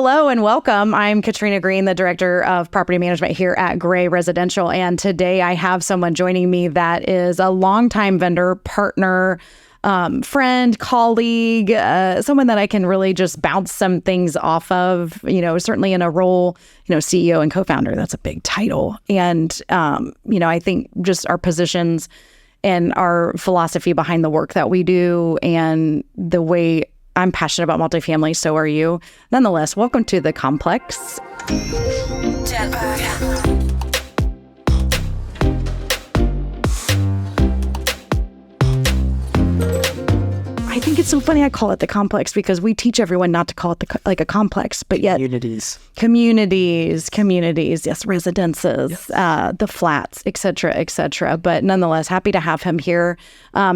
Hello and welcome. I'm Katrina Green, the Director of Property Management here at Gray Residential. And today I have someone joining me that is a longtime vendor, partner, friend, colleague, someone that I can really just bounce some things off of, certainly in a role, CEO and co-founder. That's a big title. And, I think just our positions and our philosophy behind the work that we do and the way I'm passionate about multifamily, so are you. Nonetheless, welcome to the complex. I think it's so funny I call it the complex because we teach everyone not to call it like a complex, but yet communities, yes, residences, the flats, et cetera. But nonetheless, happy to have him here.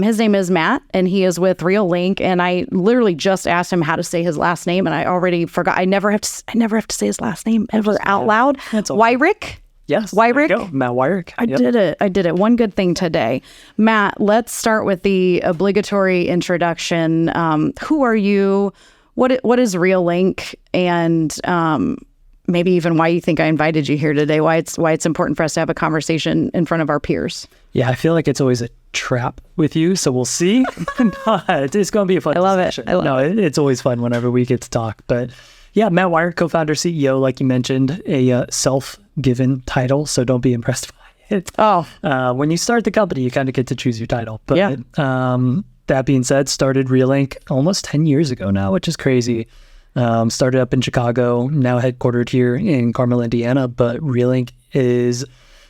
His name is Matt, and he is with Realync. And I literally just asked him how to say his last name, and I already forgot. I never have to say his last name ever out loud. That's okay. Weirich. Yes. Weirich. Matt Weirich. I did it. One good thing today. Matt, let's start with the obligatory introduction. Who are you? What is Realync? And maybe even why you think I invited you here today, why it's important for us to have a conversation in front of our peers. Yeah, I feel like it's always a trap with you, so we'll see. But it's going to be a fun discussion. It's always fun whenever we get to talk. But yeah, Matt Weirich, co-founder, CEO, like you mentioned, a self-given title, so don't be impressed by it. When you start the company, you kind of get to choose your title. But that being said, started Realync almost 10 years ago now, which is crazy. Started up in Chicago, now headquartered here in Carmel, Indiana. But Realync is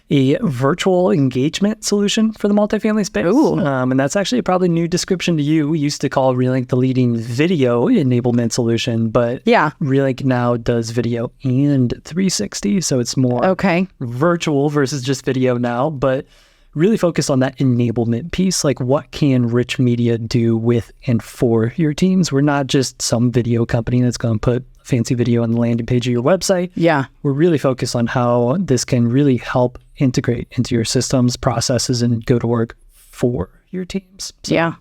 a virtual engagement solution for the multifamily space. And that's actually probably a new description to you. We used to call Realync the leading video enablement solution, but Realync now does video and 360. So it's more virtual versus just video now, but really focused on that enablement piece. Like, what can rich media do with and for your teams? We're not just some video company that's going to put fancy video on the landing page of your website. Yeah. We're really focused on how this can really help integrate into your systems, processes, and go to work for your teams. So. Yeah.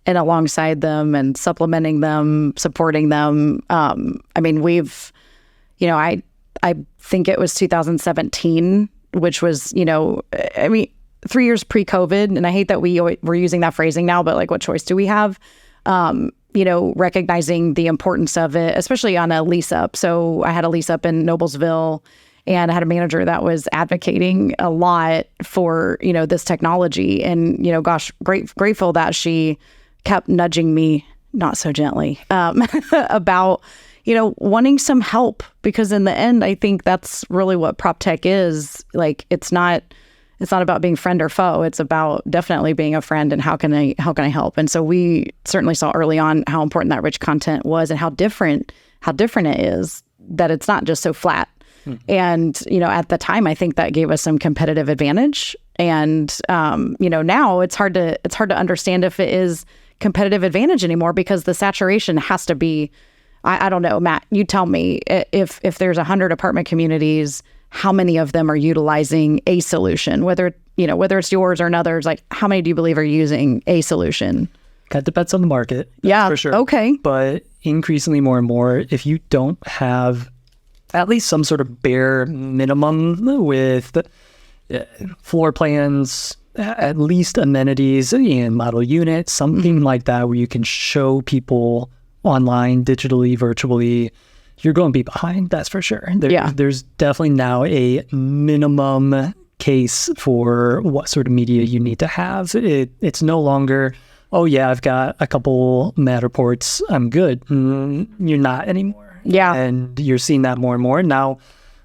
And alongside them and supplementing them, supporting them. We've, I think it was 2017, which was, 3 years pre-COVID. And I hate that we're using that phrasing now, but like, what choice do we have? Recognizing the importance of it, especially on a lease up. So I had a lease up in Noblesville, and I had a manager that was advocating a lot for, this technology. And, grateful that she kept nudging me, not so gently, about, wanting some help. Because in the end, I think that's really what prop tech is. Like, it's not about being friend or foe. It's about definitely being a friend and how can I help? And so we certainly saw early on how important that rich content was and how different it is, that it's not just so flat. And, at the time, I think that gave us some competitive advantage. And, now it's hard to understand if it is competitive advantage anymore, because the saturation has to be, I don't know, Matt, you tell me, if there's 100 apartment communities, how many of them are utilizing a solution, whether it's yours or another's, like how many do you believe are using a solution? That depends on the market. That's for sure. Okay. But increasingly more and more, if you don't have at least some sort of bare minimum with floor plans, at least amenities and model units, something like that, where you can show people online, digitally, virtually, you're going to be behind, that's for sure. There's definitely now a minimum case for what sort of media you need to have. It's no longer, I've got a couple Matterports, I'm good. You're not anymore. Yeah. And you're seeing that more and more. Now,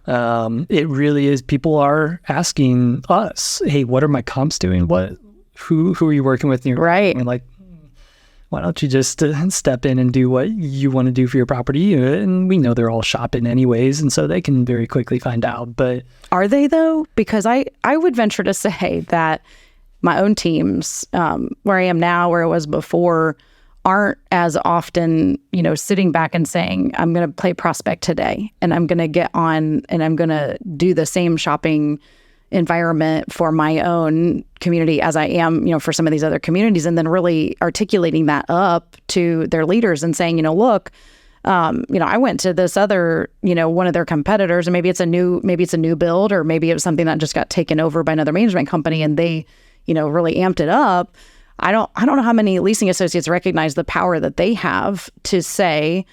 it really is, people are asking us, hey, what are my comps doing? Who are you working with? Right. And like, why don't you just step in and do what you want to do for your property? And we know they're all shopping anyways, and so they can very quickly find out. But are they though? Because I would venture to say that my own teams, where I am now, where it was before, aren't as often, sitting back and saying, I'm going to play prospect today, and I'm going to get on and I'm going to do the same shopping environment for my own community as I am, for some of these other communities, and then really articulating that up to their leaders and saying, look, I went to this other, one of their competitors, and maybe it's a new build, or maybe it was something that just got taken over by another management company, and they, really amped it up. I don't know how many leasing associates recognize the power that they have to say,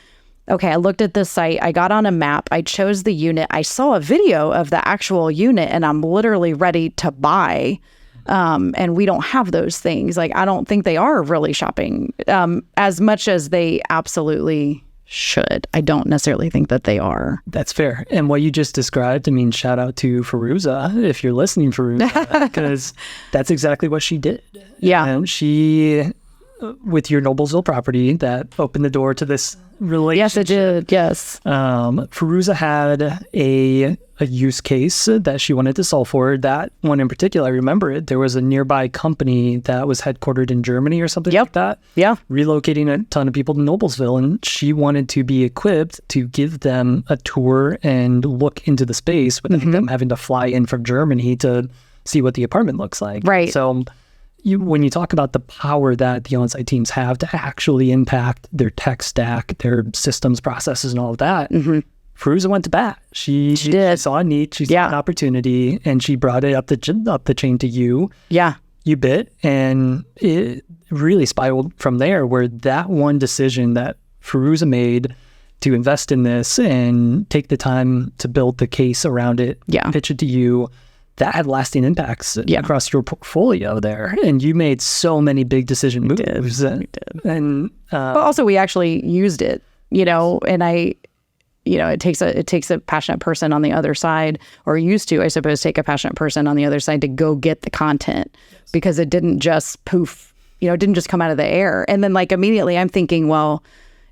okay, I looked at this site, I got on a map, I chose the unit, I saw a video of the actual unit, and I'm literally ready to buy. And we don't have those things. Like, I don't think they are really shopping as much as they absolutely should. I don't necessarily think that they are. That's fair. And what you just described, shout out to Firuza, if you're listening, Firuza, because that's exactly what she did. Yeah. And she, with your Noblesville property, that opened the door to this relationship. Yes, it did. Yes. Firuza had a use case that she wanted to solve for. That one in particular, I remember it. There was a nearby company that was headquartered in Germany or something like that. Yeah. Relocating a ton of people to Noblesville, and she wanted to be equipped to give them a tour and look into the space without them having to fly in from Germany to see what the apartment looks like. Right. So when you talk about the power that the on-site teams have to actually impact their tech stack, their systems, processes, and all of that, Firuza went to bat. She did. She saw a need, she saw an opportunity, and she brought it up the chain to you. Yeah. You bit, and it really spiraled from there, where that one decision that Firuza made to invest in this and take the time to build the case around it, pitch it to you, that had lasting impacts across your portfolio there. And you made so many big decision moves. We did. And but also we actually used it, and it takes a passionate person on the other side, or used to, I suppose, take a passionate person on the other side to go get the content, because it didn't just poof, it didn't just come out of the air. And then immediately I'm thinking, well,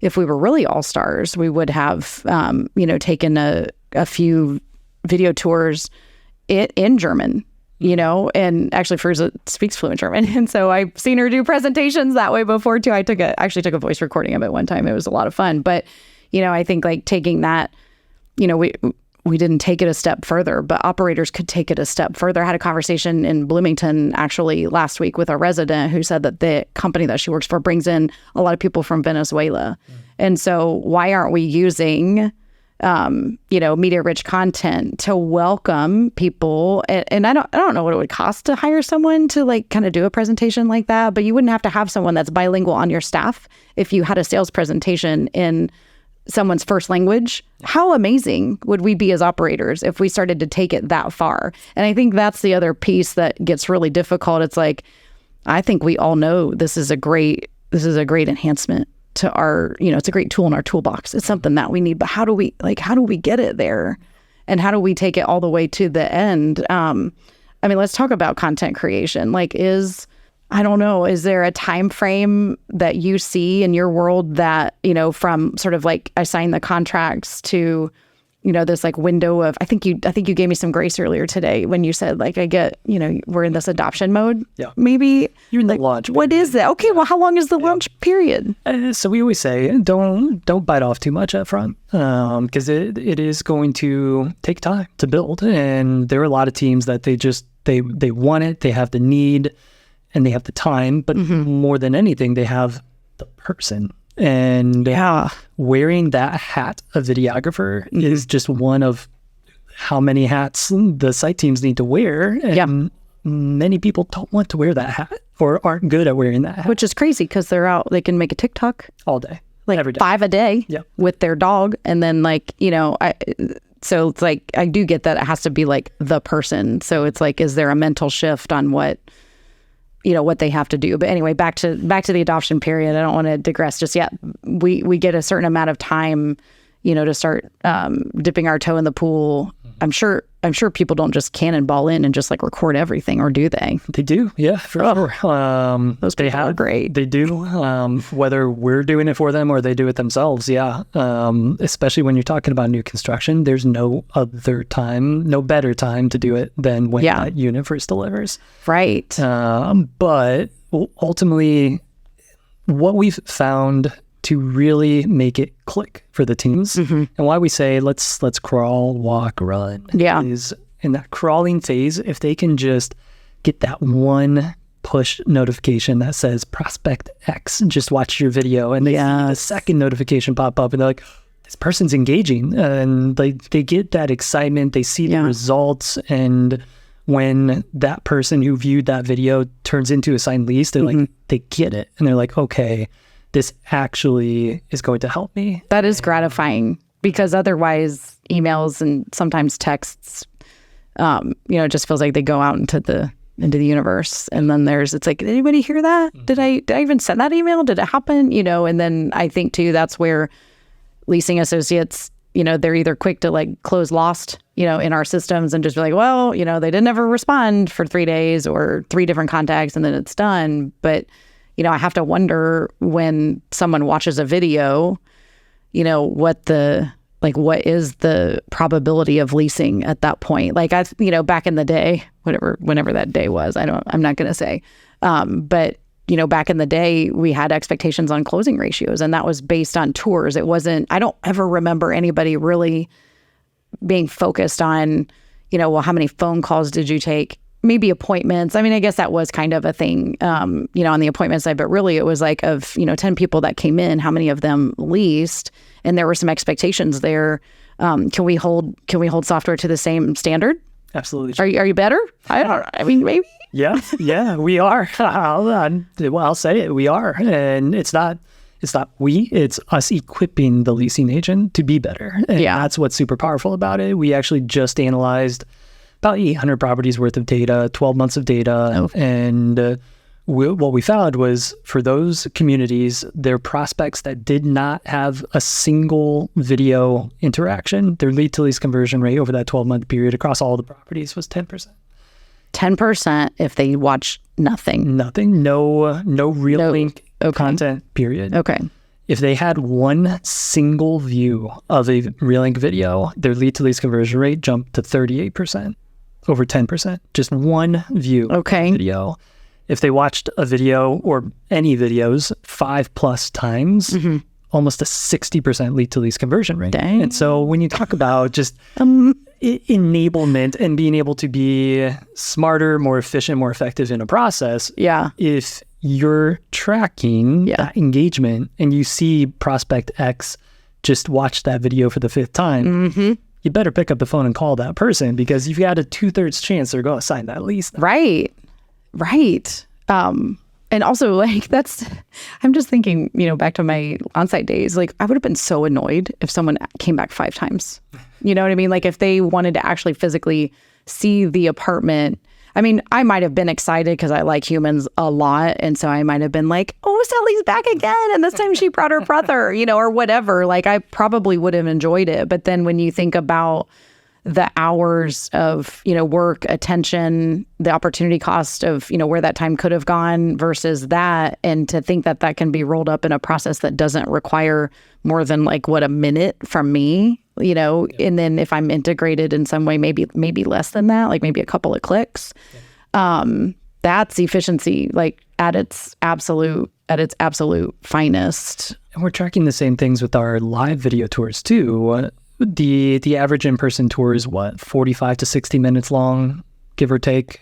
if we were really all stars, we would have, taken a few video tours in German, and actually Firuza speaks fluent German. And so I've seen her do presentations that way before too. I actually took a voice recording of it one time. It was a lot of fun. But, I think taking that, we didn't take it a step further, but operators could take it a step further. I had a conversation in Bloomington actually last week with a resident who said that the company that she works for brings in a lot of people from Venezuela. And so why aren't we using media-rich content to welcome people? And I don't know what it would cost to hire someone to kind of do a presentation like that, but you wouldn't have to have someone that's bilingual on your staff if you had a sales presentation in someone's first language. How amazing would we be as operators if we started to take it that far? And I think that's the other piece that gets really difficult. It's I think we all know this is a great enhancement to our, it's a great tool in our toolbox. It's something that we need, but how do we get it there? And how do we take it all the way to the end? Let's talk about content creation. Is there a time frame that you see in your world that, from sort of I sign the contracts to, this window of, I think you gave me some grace earlier today when you said I get, we're in this adoption mode. Yeah. Maybe you're in the launch period. What is that? Okay. Well, how long is the launch period? So we always say, don't bite off too much up front, because it is going to take time to build. And there are a lot of teams that they want it, they have the need, and they have the time, but more than anything, they have the person. And wearing that hat of videographer is just one of how many hats the site teams need to wear. And many people don't want to wear that hat or aren't good at wearing that hat. Which is crazy, because they're out, they can make a TikTok all day, every day. 5 a day with their dog. And then so it's I do get that it has to be the person. So it's is there a mental shift on what they have to do? But anyway, back to the adoption period. I don't want to digress just yet. We get a certain amount of time, to start dipping our toe in the pool. I'm sure people don't just cannonball in and just record everything, or do they? They do, yeah, for sure. Those people are great. They do, whether we're doing it for them or they do it themselves. Yeah, especially when you're talking about new construction, there's no better time to do it than when that unit first delivers. Right. But ultimately, what we've found to really make it click for the teams, and why we say let's crawl, walk, run, is in that crawling phase. If they can just get that one push notification that says prospect X just watched your video, and they see the second notification pop up and they're like, this person's engaging, and they get that excitement, they see the results, and when that person who viewed that video turns into a signed lease, they're like, they get it, and they're like, okay, this actually is going to help me. That is gratifying, because otherwise emails and sometimes texts, it just feels like they go out into the universe, and then it's like, did anybody hear that? Did I even send that email? Did it happen? And then I think too, that's where leasing associates, they're either quick to like close lost, in our systems and just be like, well, they didn't ever respond for 3 days or 3 different contacts and then it's done. But, I have to wonder when someone watches a video, what is the probability of leasing at that point? Like back in the day, whenever that day was, I'm not going to say, but back in the day, we had expectations on closing ratios, and that was based on tours. It wasn't, I don't ever remember anybody really being focused on, well, how many phone calls did you take? Maybe appointments. I mean, I guess that was kind of a thing, on the appointment side, but really it was like of, 10 people that came in, how many of them leased? And there were some expectations there. Can we hold software to the same standard? Absolutely. Are you better? I mean, maybe. Yeah, we are. I'll say it. We are, and it's not we. It's us equipping the leasing agent to be better. And that's what's super powerful about it. We actually just analyzed about 800 properties worth of data, 12 months of data, and what we found was for those communities, their prospects that did not have a single video interaction, their lead to lease conversion rate over that 12-month period across all the properties was 10%. 10% if they watch nothing. Nothing. No Realync content, period. Okay. If they had one single view of a Realync video, their lead to lease conversion rate jumped to 38%, over 10%. Just one view video. If they watched a video or any videos 5+ times, almost a 60% lead to lease conversion rate. Dang. And so when you talk about just enablement and being able to be smarter, more efficient, more effective in a process, if you're tracking that engagement and you see prospect X just watch that video for the 5th time, you better pick up the phone and call that person, because you've got a 2/3 chance they're going to sign that lease. Right. And also, like, I'm just thinking, back to my on-site days, like, I would have been so annoyed if someone came back 5 times. You know what I mean? Like, if they wanted to actually physically see the apartment, I mean, I might have been excited because I like humans a lot. And so I might have been like, oh, Sally's back again. And this time she brought her brother, or whatever. Like, I probably would have enjoyed it. But then when you think about the hours of, work, attention, the opportunity cost of, where that time could have gone versus that, and to think that can be rolled up in a process that doesn't require more than a minute from me, and then if I'm integrated in some way, maybe less than that, like maybe a couple of clicks. That's efficiency, like at its absolute finest. And we're tracking the same things with our live video tours too. The average in-person tour is 45 to 60 minutes long, give or take?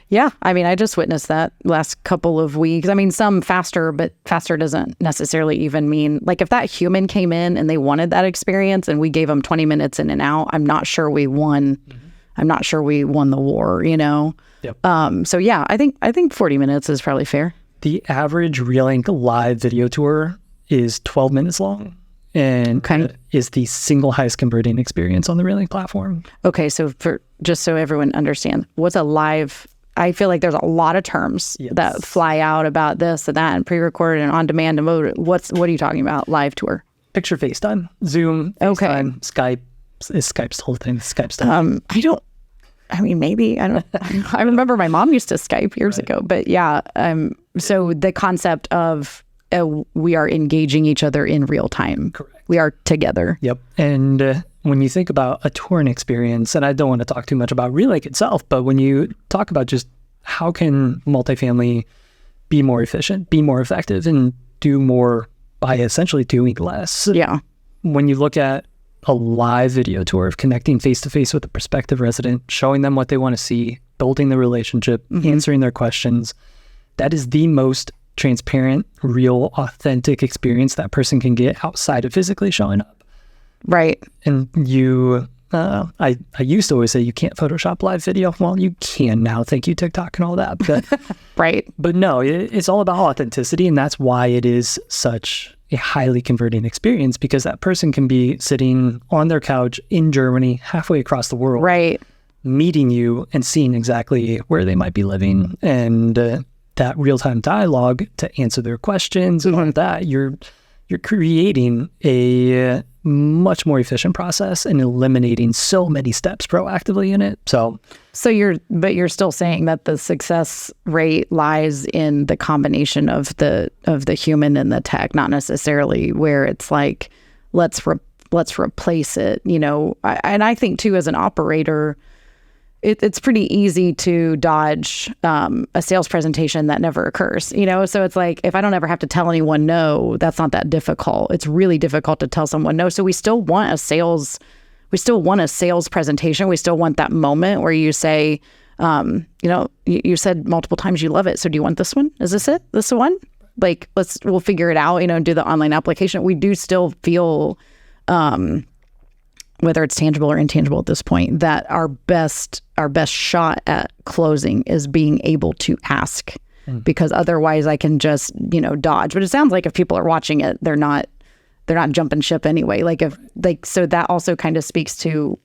Yeah. I mean, I just witnessed that last couple of weeks. I mean, some faster, but faster doesn't necessarily even mean, like, if that human came in and they wanted that experience and we gave them 20 minutes in and out, I'm not sure we won. I'm not sure we won the war, Yep. So yeah, I think 40 minutes is probably fair. The average Realync live video tour is 12 minutes long. And is the single highest converting experience on the Realync platform. Okay, so just so everyone understands, what's a live? I feel like there's a lot of terms that fly out about this and that, and pre-recorded and on-demand and mode. What are you talking about? Live tour? Picture FaceTime, Zoom, FaceTime, Skype. Is Skype's the whole thing? Skype stuff. Maybe. I don't. I remember my mom used to Skype years ago, but yeah. So the concept of we are engaging each other in real time. Correct. We are together. Yep. And when you think about a touring experience, and I don't want to talk too much about Realync itself, but when you talk about just how can multifamily be more efficient, be more effective, and do more by essentially doing less. Yeah. When you look at a live video tour of connecting face-to-face with a prospective resident, showing them what they want to see, building the relationship, answering their questions, that is the most transparent, real, authentic experience that person can get outside of physically showing up. Right. And I used to always say you can't Photoshop live video. Well, you can now. Thank you, TikTok and all that. But, right. But no, it's all about authenticity. And that's why it is such a highly converting experience, because that person can be sitting on their couch in Germany, halfway across the world, right, meeting you and seeing exactly where they might be living. And that real-time dialogue to answer their questions and all that, you're creating a much more efficient process and eliminating so many steps proactively in it. So you're still saying that the success rate lies in the combination of the human and the tech, not necessarily where it's like, let's replace it, and I think too, as an operator, it's pretty easy to dodge a sales presentation that never occurs, So it's like, if I don't ever have to tell anyone no, that's not that difficult. It's really difficult to tell someone no. So we still want a sales presentation. We still want that moment where you say, you said multiple times you love it. So do you want this one? Is this it? This the one? Like, we'll figure it out, and do the online application. We do still feel, whether it's tangible or intangible at this point, that our best shot at closing is being able to ask, because otherwise I can just, dodge. But it sounds like if people are watching it, they're not jumping ship anyway. So that also kind of speaks to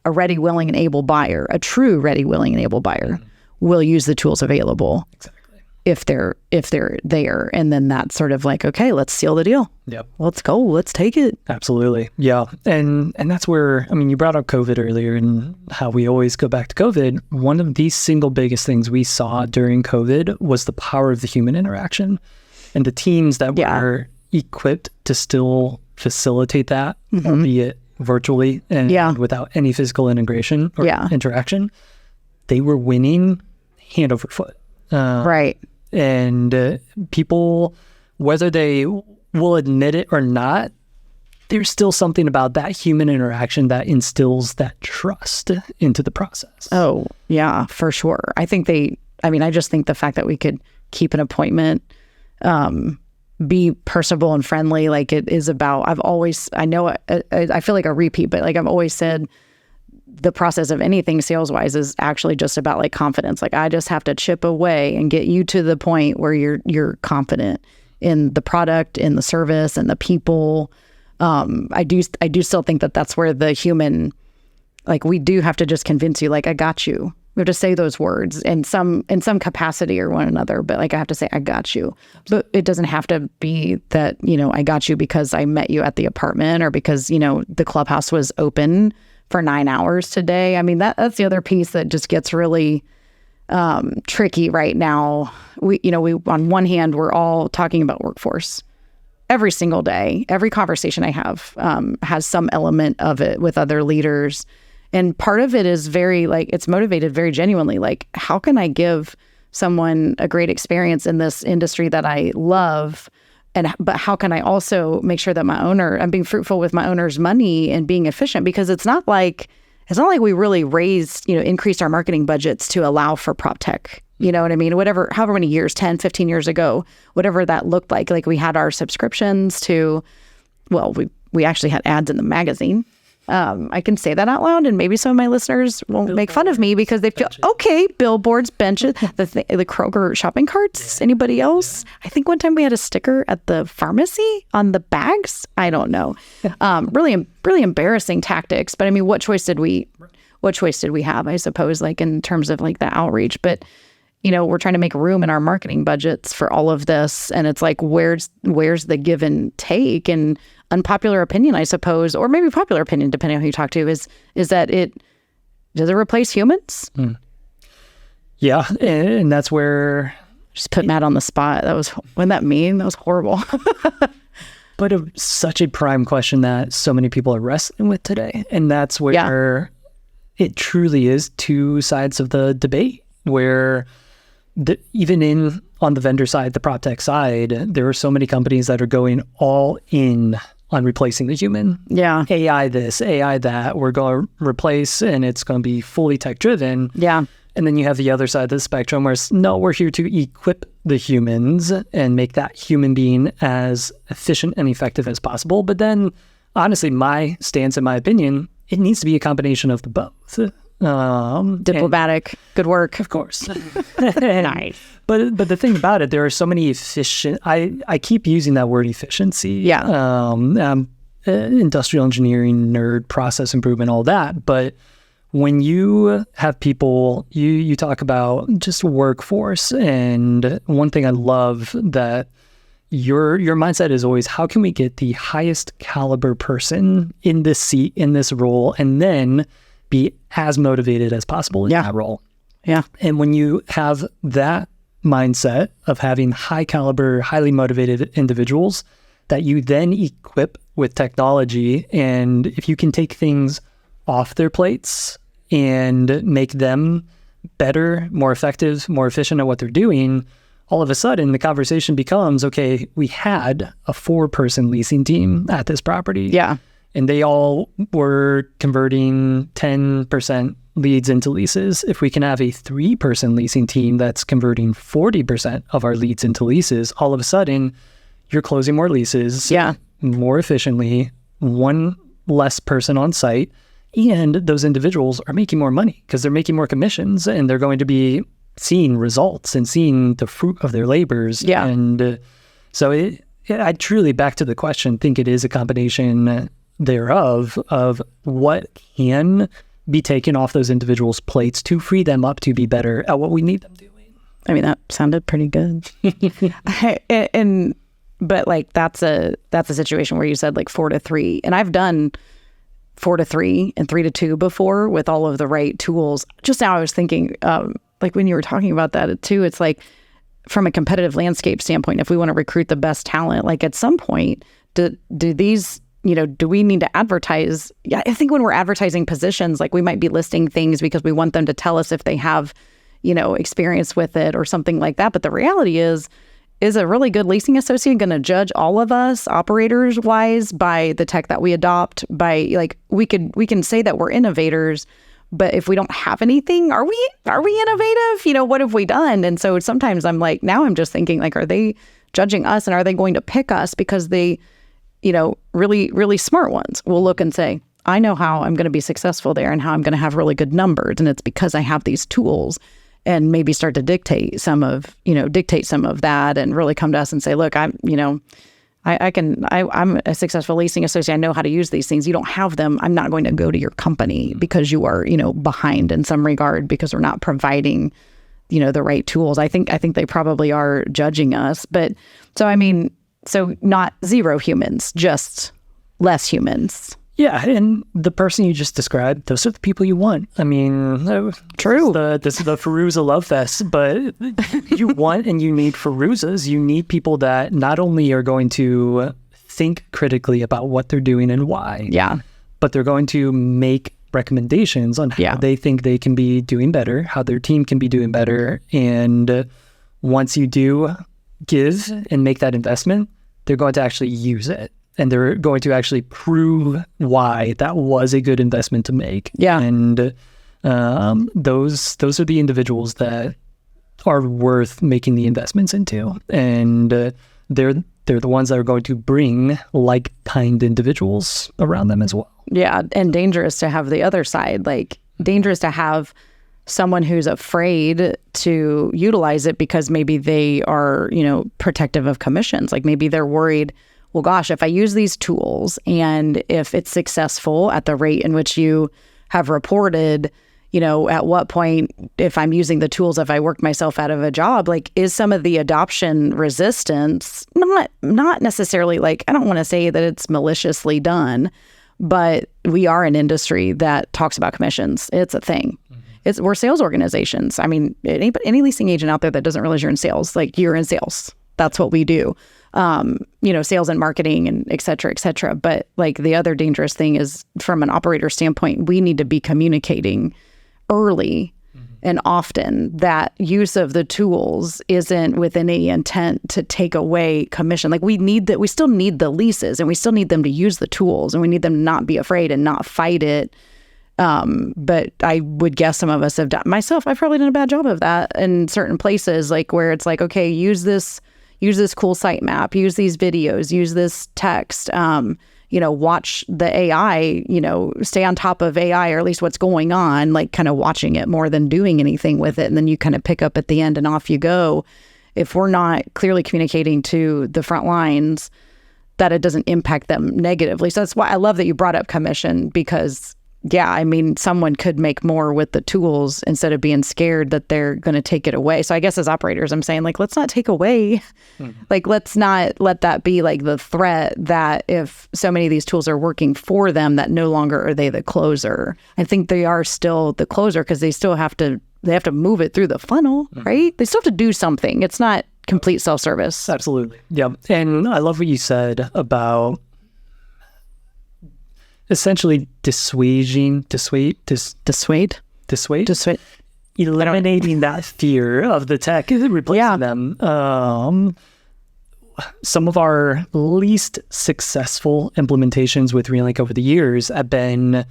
a ready, willing, and able buyer. A true ready, willing, and able buyer will use the tools available. Exactly. If they're there, and then that's sort of like, okay, let's seal the deal. Yep. Let's go. Let's take it. Absolutely. Yeah. And that's where, you brought up COVID earlier and how we always go back to COVID. One of the single biggest things we saw during COVID was the power of the human interaction, and the teams that were equipped to still facilitate that, albeit virtually and without any physical integration or interaction, they were winning hand over foot. Right. And people, whether they will admit it or not, there's still something about that human interaction that instills that trust into the process. Oh, yeah, for sure. I just think the fact that we could keep an appointment, be personable and friendly, like it is about, I feel like a repeat, but like I've always said, the process of anything sales-wise is actually just about like confidence. Like I just have to chip away and get you to the point where you're confident in the product, in the service, and the people. I do still think that that's where the human, like we do have to just convince you, like, I got you. We have to say those words in some capacity or one another, but like I have to say, I got you. But it doesn't have to be that, I got you because I met you at the apartment or because, the clubhouse was open for 9 hours today. That's the other piece that just gets really tricky right now. We on one hand, we're all talking about workforce every single day. Every conversation I have has some element of it with other leaders. And part of it is very it's motivated very genuinely. Like, how can I give someone a great experience in this industry that I love? But how can I also make sure that I'm being fruitful with my owner's money and being efficient? Because it's not like we really increased our marketing budgets to allow for prop tech. You know what I mean? However many years, 10, 15 years ago, whatever that looked like we had our subscriptions to, we actually had ads in the magazine. I can say that out loud, and maybe some of my listeners won't make fun of me because they feel, okay, billboards, benches, the Kroger shopping carts. Yeah. Anybody else? Yeah. I think one time we had a sticker at the pharmacy on the bags. I don't know. Really embarrassing tactics. But what choice did we have, I suppose, like in terms of like the outreach? But we're trying to make room in our marketing budgets for all of this, and it's like, where's the give and take? And unpopular opinion, I suppose, or maybe popular opinion, depending on who you talk to, is that does it replace humans? Yeah, and that's where just put Matt on the spot. Wasn't that mean? That was horrible. But such a prime question that so many people are wrestling with today, and that's where it truly is two sides of the debate. Where even on the vendor side, the prop tech side, there are so many companies that are going all in on replacing the human. Yeah. AI this, AI that, we're going to replace, and it's going to be fully tech driven. Yeah. And then you have the other side of the spectrum where no, we're here to equip the humans and make that human being as efficient and effective as possible. But then, honestly, my stance, in my opinion, it needs to be a combination of the both. Diplomatic, good work. Of course. Nice. But the thing about it, there are so many efficient, I keep using that word efficiency. Yeah. Industrial engineering, nerd, process improvement, all that. But when you have people, you talk about just workforce. And one thing I love that your mindset is always, how can we get the highest caliber person in this seat, in this role, and then be as motivated as possible in that role. Yeah. And when you have that mindset of having high caliber, highly motivated individuals that you then equip with technology, and if you can take things off their plates and make them better, more effective, more efficient at what they're doing, all of a sudden the conversation becomes, okay, we had a 4-person leasing team at this property. Yeah. And they all were converting 10% leads into leases. If we can have a 3-person leasing team that's converting 40% of our leads into leases, all of a sudden you're closing more leases more efficiently, one less person on site, and those individuals are making more money because they're making more commissions and they're going to be seeing results and seeing the fruit of their labors. Yeah. And so I truly, back to the question, think it is a combination thereof of what can be taken off those individuals' plates to free them up to be better at what we need them doing. I mean, that sounded pretty good. But like that's a situation where you said like 4 to 3, and I've done 4 to 3 and 3 to 2 before with all of the right tools. Just now I was thinking, like when you were talking about that too, it's like from a competitive landscape standpoint, if we want to recruit the best talent, like at some point, do these, do we need to advertise? Yeah, I think when we're advertising positions, like we might be listing things because we want them to tell us if they have, experience with it or something like that. But the reality is a really good leasing associate going to judge all of us operators wise by the tech that we adopt? By like, we can say that we're innovators, but if we don't have anything, are we innovative? What have we done? And so sometimes I'm like, now I'm just thinking like, are they judging us and are they going to pick us because they, really, really smart ones will look and say, I know how I'm going to be successful there and how I'm going to have really good numbers. And it's because I have these tools, and maybe start to dictate some of that and really come to us and say, look, I'm a successful leasing associate. I know how to use these things. You don't have them. I'm not going to go to your company because you are, behind in some regard because we're not providing, the right tools. I think they probably are judging us. But so not zero humans, just less humans. Yeah, and the person you just described, those are the people you want. I mean, true. This is the Feruza love fest, but you want and you need Feruzas. You need people that not only are going to think critically about what they're doing and why, but they're going to make recommendations on how they think they can be doing better, how their team can be doing better. And once you do give and make that investment, they're going to actually use it. And they're going to actually prove why that was a good investment to make. Yeah. And those are the individuals that are worth making the investments into. And they're the ones that are going to bring like-kind individuals around them as well. Yeah. And dangerous to have the other side, like dangerous to have someone who's afraid to utilize it because maybe they are, protective of commissions. Like maybe they're worried, well, gosh, if I use these tools and if it's successful at the rate in which you have reported, at what point, if I'm using the tools, if I work myself out of a job, like is some of the adoption resistance, not necessarily like, I don't want to say that it's maliciously done, but we are an industry that talks about commissions. It's a thing. We're sales organizations. I mean, any leasing agent out there that doesn't realize you're in sales, like you're in sales. That's what we do. Sales and marketing and et cetera. But like the other dangerous thing is from an operator standpoint, we need to be communicating early and often that use of the tools isn't with any intent to take away commission. Like we still need the leases and we still need them to use the tools and we need them to not be afraid and not fight it But I would guess some of us have done, myself, I've probably done a bad job of that in certain places, like where it's like, okay, use this cool site map, use these videos, use this text, watch the AI, stay on top of AI, or at least what's going on, like kind of watching it more than doing anything with it. And then you kind of pick up at the end and off you go. If we're not clearly communicating to the front lines that it doesn't impact them negatively. So that's why I love that you brought up commission, because someone could make more with the tools instead of being scared that they're going to take it away. So I guess as operators, I'm saying, like, let's not take away, like, let's not let that be like the threat that if so many of these tools are working for them, that no longer are they the closer. I think they are still the closer because they still have to move it through the funnel, right? They still have to do something. It's not complete self-service. Absolutely. Yeah. And I love what you said about essentially dissuading, eliminating that fear of the tech, replacing them. Some of our least successful implementations with Realync over the years have been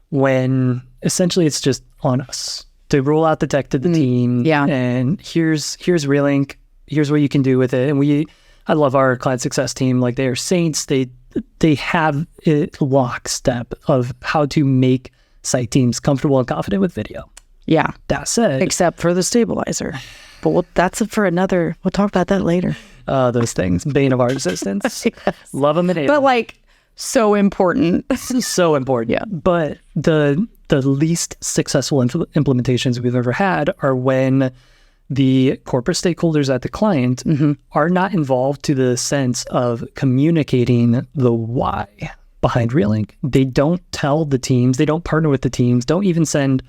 when essentially it's just on us to roll out the tech to the team. Yeah. And here's Realync. Here's what you can do with it. And I love our client success team. Like, they are saints. They have a lockstep of how to make site teams comfortable and confident with video. Yeah. That said, except for the stabilizer. But that's for another, we'll talk about that later. Those things, bane of our existence. Yes. Love them and hate them. But like, so important. So important. Yeah. But the least successful implementations we've ever had are when the corporate stakeholders at the client are not involved to the sense of communicating the why behind Realync. They don't tell the teams, they don't partner with the teams, don't even send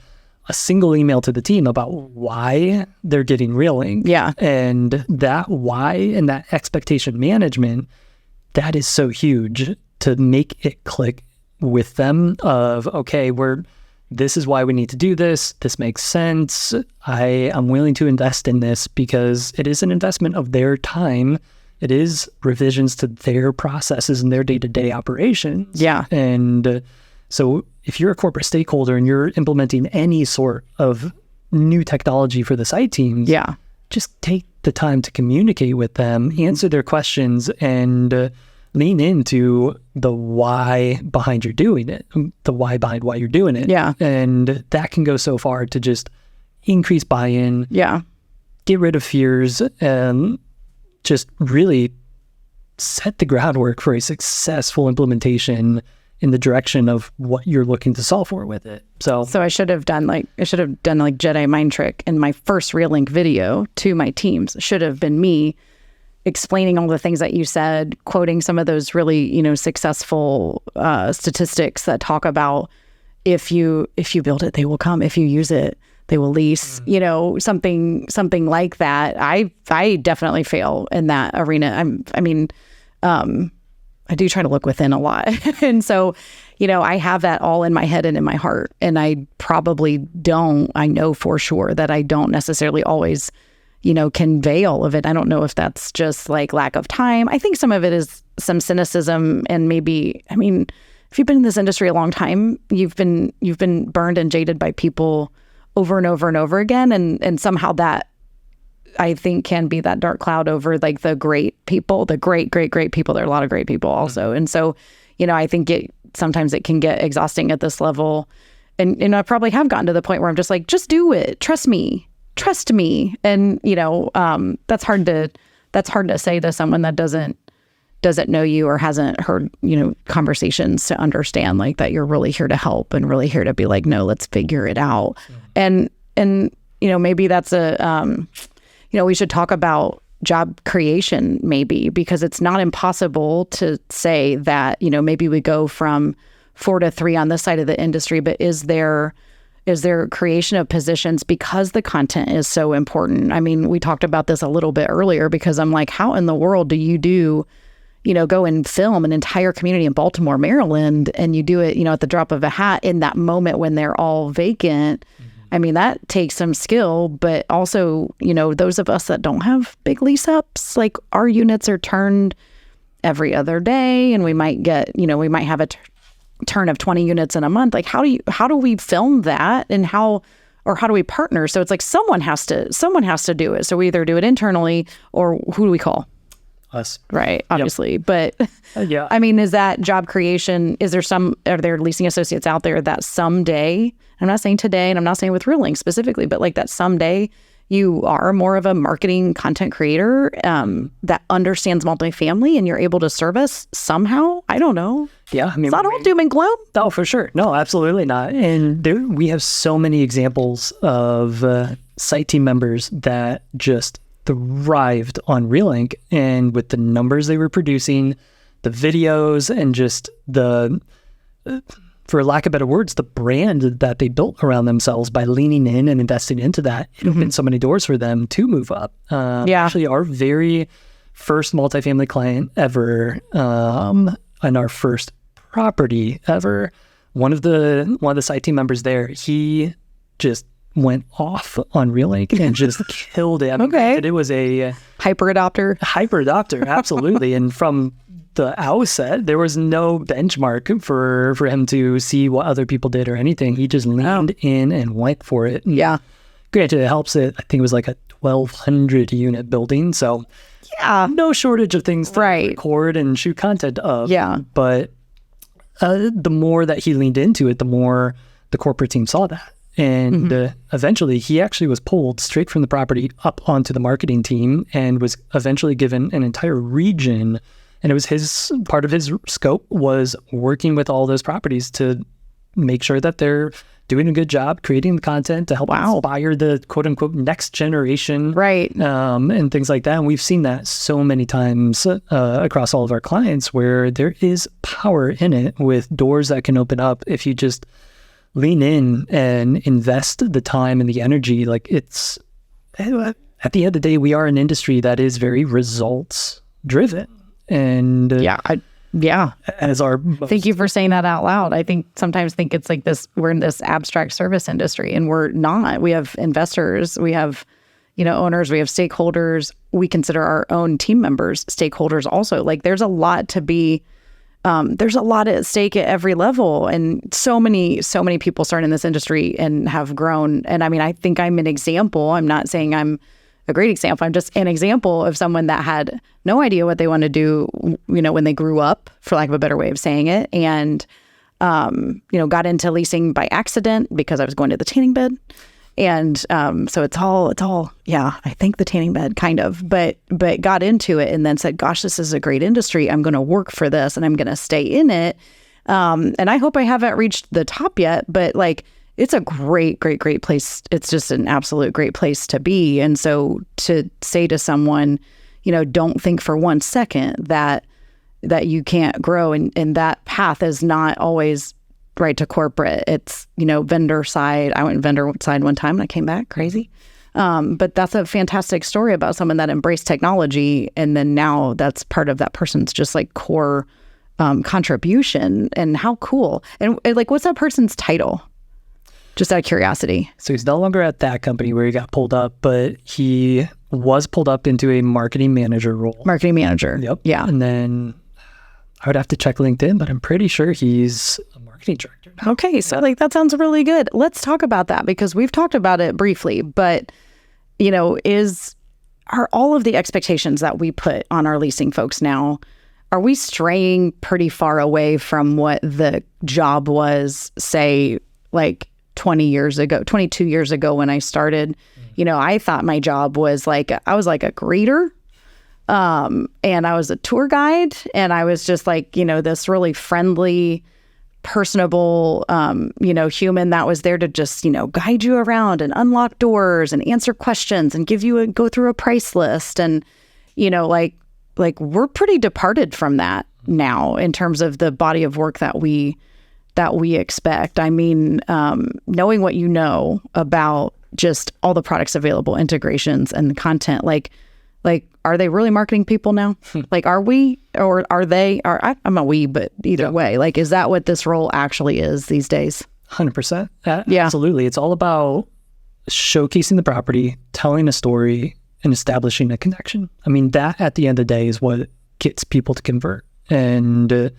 a single email to the team about why they're getting Realync. Yeah. And that why and that expectation management, that is so huge to make it click with them of, okay, this is why we need to do this. This makes sense. I am willing to invest in this because it is an investment of their time. It is revisions to their processes and their day-to-day operations. Yeah. And so if you're a corporate stakeholder and you're implementing any sort of new technology for the site teams, just take the time to communicate with them, answer their questions, and lean into the why behind you're doing it, the why behind why you're doing it. Yeah. And that can go so far to just increase buy-in. Yeah. Get rid of fears and just really set the groundwork for a successful implementation in the direction of what you're looking to solve for with it. So I should have done like Jedi mind trick in my first Realync video to my teams. Should have been me explaining all the things that you said, quoting some of those really, successful statistics that talk about if you build it, they will come. If you use it, they will lease. Something like that. I definitely fail in that arena. I do try to look within a lot, and so I have that all in my head and in my heart, and I probably don't. I know for sure that I don't necessarily always convey all of it. I don't know if that's just like lack of time. I think some of it is some cynicism, and maybe, if you've been in this industry a long time, you've been burned and jaded by people over and over and over again. And somehow that, I think, can be that dark cloud over like the great people, the great people. There are a lot of great people also. And so, I think sometimes it can get exhausting at this level. And I probably have gotten to the point where I'm just like, just do it. Trust me. And that's hard to say to someone that doesn't know you or hasn't heard conversations to understand like that you're really here to help and really here to be like, no, let's figure it out. And maybe that's we should talk about job creation maybe, because it's not impossible to say that maybe we go from 4 to 3 on this side of the industry, but is there creation of positions because the content is so important? We talked about this a little bit earlier, because I'm like, how in the world do you go and film an entire community in Baltimore, Maryland, and you do it, at the drop of a hat in that moment when they're all vacant? That takes some skill, but also, those of us that don't have big lease ups, like our units are turned every other day, and we might get, we might have a turn of 20 units in a month. Like, how do we film that, and how do we partner? So it's like someone has to do it. So we either do it internally, or who do we call? Us. Right, obviously. Yep. But yeah. I mean, is that job creation? Are there leasing associates out there that someday, I'm not saying today, and I'm not saying with Realync specifically, but like that someday you are more of a marketing content creator that understands multifamily, and you're able to service somehow? I don't know. Yeah. I mean, it's not all doom and gloom. Oh, for sure. No, absolutely not. And we have so many examples of site team members that just thrived on Realync, and with the numbers they were producing, the videos, and just for lack of better words, the brand that they built around themselves by leaning in and investing into that, it opened so many doors for them to move up. Actually, our very first multifamily client ever, and our first property ever, one of the site team members there, he just went off on Realync and just killed it. I mean, okay. It was a hyper adopter, absolutely. And from the outset, there was no benchmark for him to see what other people did or anything. He just leaned in and went for it. And yeah. Granted, it helps it. I think it was like a 1,200 unit building. So yeah, no shortage of things to record and shoot content of. Yeah. But the more that he leaned into it, the more the corporate team saw that. And eventually, he actually was pulled straight from the property up onto the marketing team and was eventually given an entire region. And it was part of his scope was working with all those properties to make sure that they're doing a good job creating the content to help inspire the quote unquote next generation. Right. And things like that. And we've seen that so many times across all of our clients, where there is power in it, with doors that can open up if you just lean in and invest the time and the energy. Like, it's, at the end of the day, we are an industry that is very results driven. And as our thank you for saying that out loud. I sometimes think it's like this, we're in this abstract service industry, and we're not. We have investors, we have, owners, we have stakeholders. We consider our own team members stakeholders also. Like, there's a lot to be there's a lot at stake at every level, and so many people start in this industry and have grown. And I mean, I think I'm an example. I'm not saying I'm a great example. I'm just an example of someone that had no idea what they want to do, when they grew up, for lack of a better way of saying it. And, got into leasing by accident because I was going to the tanning bed. And so it's all, yeah, I think the tanning bed kind of, but got into it and then said, gosh, this is a great industry. I'm going to work for this and I'm going to stay in it. And I hope I haven't reached the top yet, but like, it's a great place. It's just an absolute great place to be. And so to say to someone, don't think for 1 second that you can't grow, and that path is not always right to corporate. It's, vendor side. I went vendor side one time and I came back crazy. But that's a fantastic story about someone that embraced technology. And then now that's part of that person's just like core contribution. And how cool. And like, what's that person's title? Just out of curiosity. So he's no longer at that company where he got pulled up, but he was pulled up into a marketing manager role. Marketing manager. Yep. Yeah. And then I would have to check LinkedIn, but I'm pretty sure he's a marketing director now. Okay. So like, that sounds really good. Let's talk about that, because we've talked about it briefly, but are all of the expectations that we put on our leasing folks now, are we straying pretty far away from what the job was, say, like 22 years ago when I started? I thought my job was I was like a greeter. And I was a tour guide, and I was just like, this really friendly, personable, human that was there to just, guide you around and unlock doors and answer questions and go through a price list. And, like we're pretty departed from that now in terms of the body of work that we expect. I mean, knowing what you know about just all the products available, integrations and the content, like, are they really marketing people now? Like, are we, or are they, I'm a we, but either way, like, is that what this role actually is these days? 100%. Absolutely. It's all about showcasing the property, telling a story, and establishing a connection. I mean, that at the end of the day is what gets people to convert. And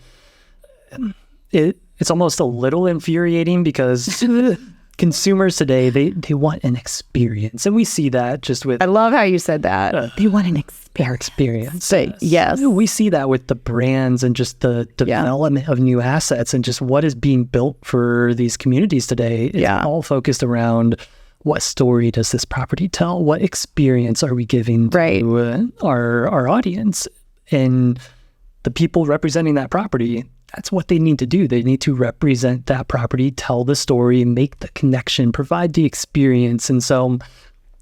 it's it's almost a little infuriating because consumers today, they want an experience. And we see that just with... I love how you said that. They want an experience. Yes. We see that with the brands and just the development of new assets and just what is being built for these communities today. It's all focused around what story does this property tell? What experience are we giving to our audience? And the people representing that property, that's what they need to do. They need to represent that property, tell the story, make the connection, provide the experience. And so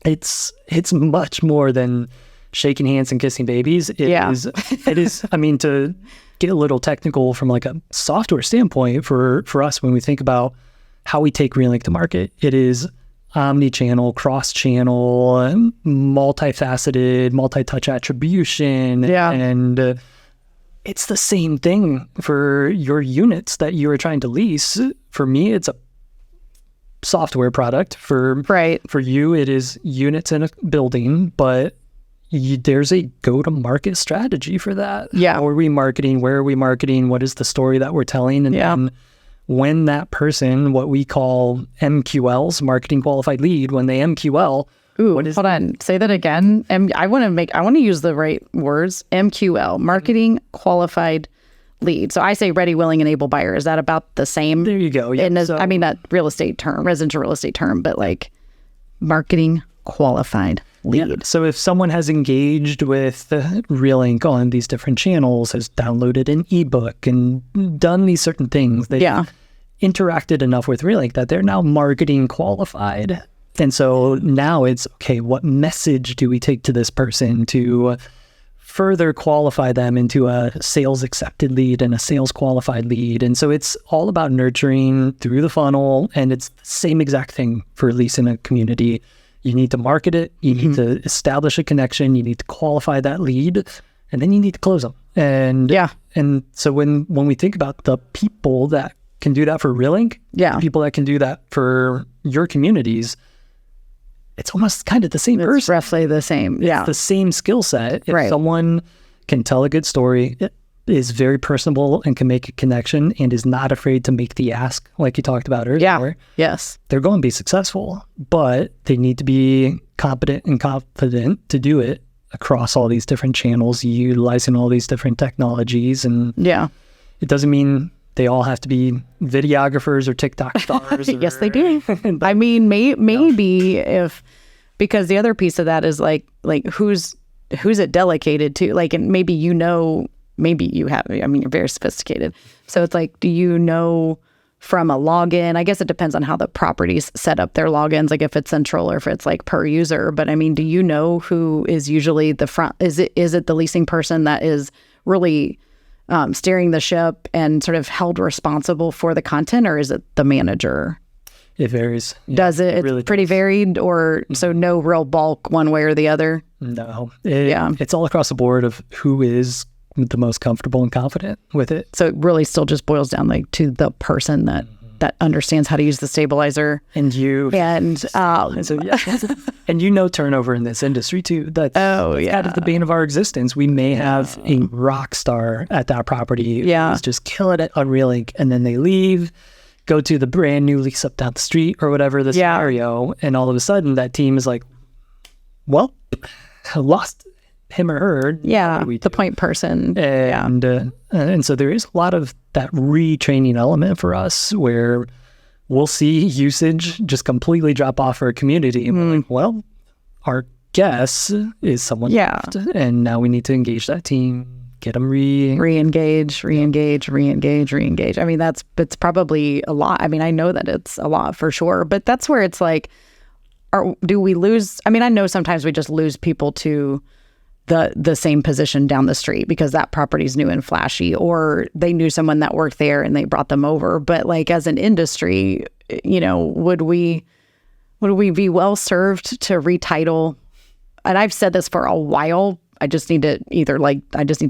it's much more than shaking hands and kissing babies. It is, I mean, to get a little technical from like a software standpoint for us, when we think about how we take Realync to market, it is omni-channel, cross-channel, multifaceted, multi-touch attribution. And it's the same thing for your units that you are trying to lease. For me, it's a software product. For you, it is units in a building, but there's a go-to-market strategy for that. How are we marketing? Where are we marketing? What is the story that we're telling? And then when that person, what we call MQLs, marketing qualified lead, when they MQL, hold on. Say that again. I want to use the right words. MQL, marketing qualified lead. So I say ready, willing, and able buyer. Is that about the same? There you go. Yeah. And I mean that real estate term, residential real estate term, but like marketing qualified lead. Yeah. So if someone has engaged with Realync on these different channels, has downloaded an ebook and done these certain things, they've interacted enough with Realync that they're now marketing qualified. And so now it's, okay, what message do we take to this person to further qualify them into a sales accepted lead and a sales qualified lead? And so it's all about nurturing through the funnel. And it's the same exact thing for leasing a community. You need to market it. You need to establish a connection. You need to qualify that lead. And then you need to close them. And and so when we think about the people that can do that for Realync, people that can do that for your communities, it's almost kind of the same person. It's roughly the same. It's the same skill set. If someone can tell a good story, is very personable and can make a connection and is not afraid to make the ask, like you talked about earlier. They're going to be successful, but they need to be competent and confident to do it across all these different channels, utilizing all these different technologies. And it doesn't mean they all have to be videographers or TikTok stars. Yes, they do. I mean, maybe if, because the other piece of that is like who's it delegated to? Like, and maybe maybe you have, I mean, you're very sophisticated. So it's like, do you know from a login? I guess it depends on how the properties set up their logins, like if it's central or if it's like per user. But I mean, do you know who is usually the front? Is it the leasing person that is really steering the ship and sort of held responsible for the content, or is it the manager? It varies. Does it? It's really pretty varied, or so no real bulk one way or the other? No. It's all across the board of who is the most comfortable and confident with it. So it really still just boils down like to the person that understands how to use the stabilizer. And and turnover in this industry too. That's out of the bane of our existence. We may have a rock star at that property who's just killing it on Realync, and then they leave, go to the brand new lease up down the street or whatever the scenario, and all of a sudden that team is like, well, I lost him or her. The point person. And so there is a lot of that retraining element for us where we'll see usage just completely drop off for a community. And we're like, well, our guess is someone left, and now we need to engage that team, get them re-engage. I mean, it's probably a lot. I mean, I know that it's a lot for sure, but that's where it's like, do we lose? I mean, I know sometimes we just lose people to the same position down the street because that property's new and flashy, or they knew someone that worked there and they brought them over. But like as an industry, would we be well served to retitle? And I've said this for a while. I just need to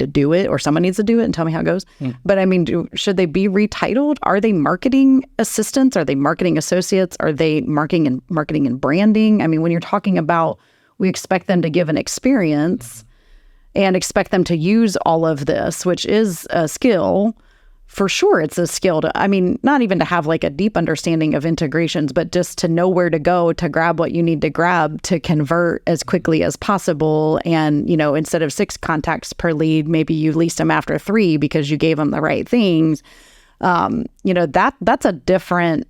do it, or someone needs to do it and tell me how it goes. But I mean, should they be retitled? Are they marketing assistants? Are they marketing associates? Are they marketing and branding? I mean, when you're talking about, we expect them to give an experience and expect them to use all of this, which is a skill for sure it's a skill to, I mean, not even to have like a deep understanding of integrations, but just to know where to go to grab what you need to grab to convert as quickly as possible. And, you know, instead of 6 contacts per lead, maybe you leased them after 3 because you gave them the right things. You know, that's a different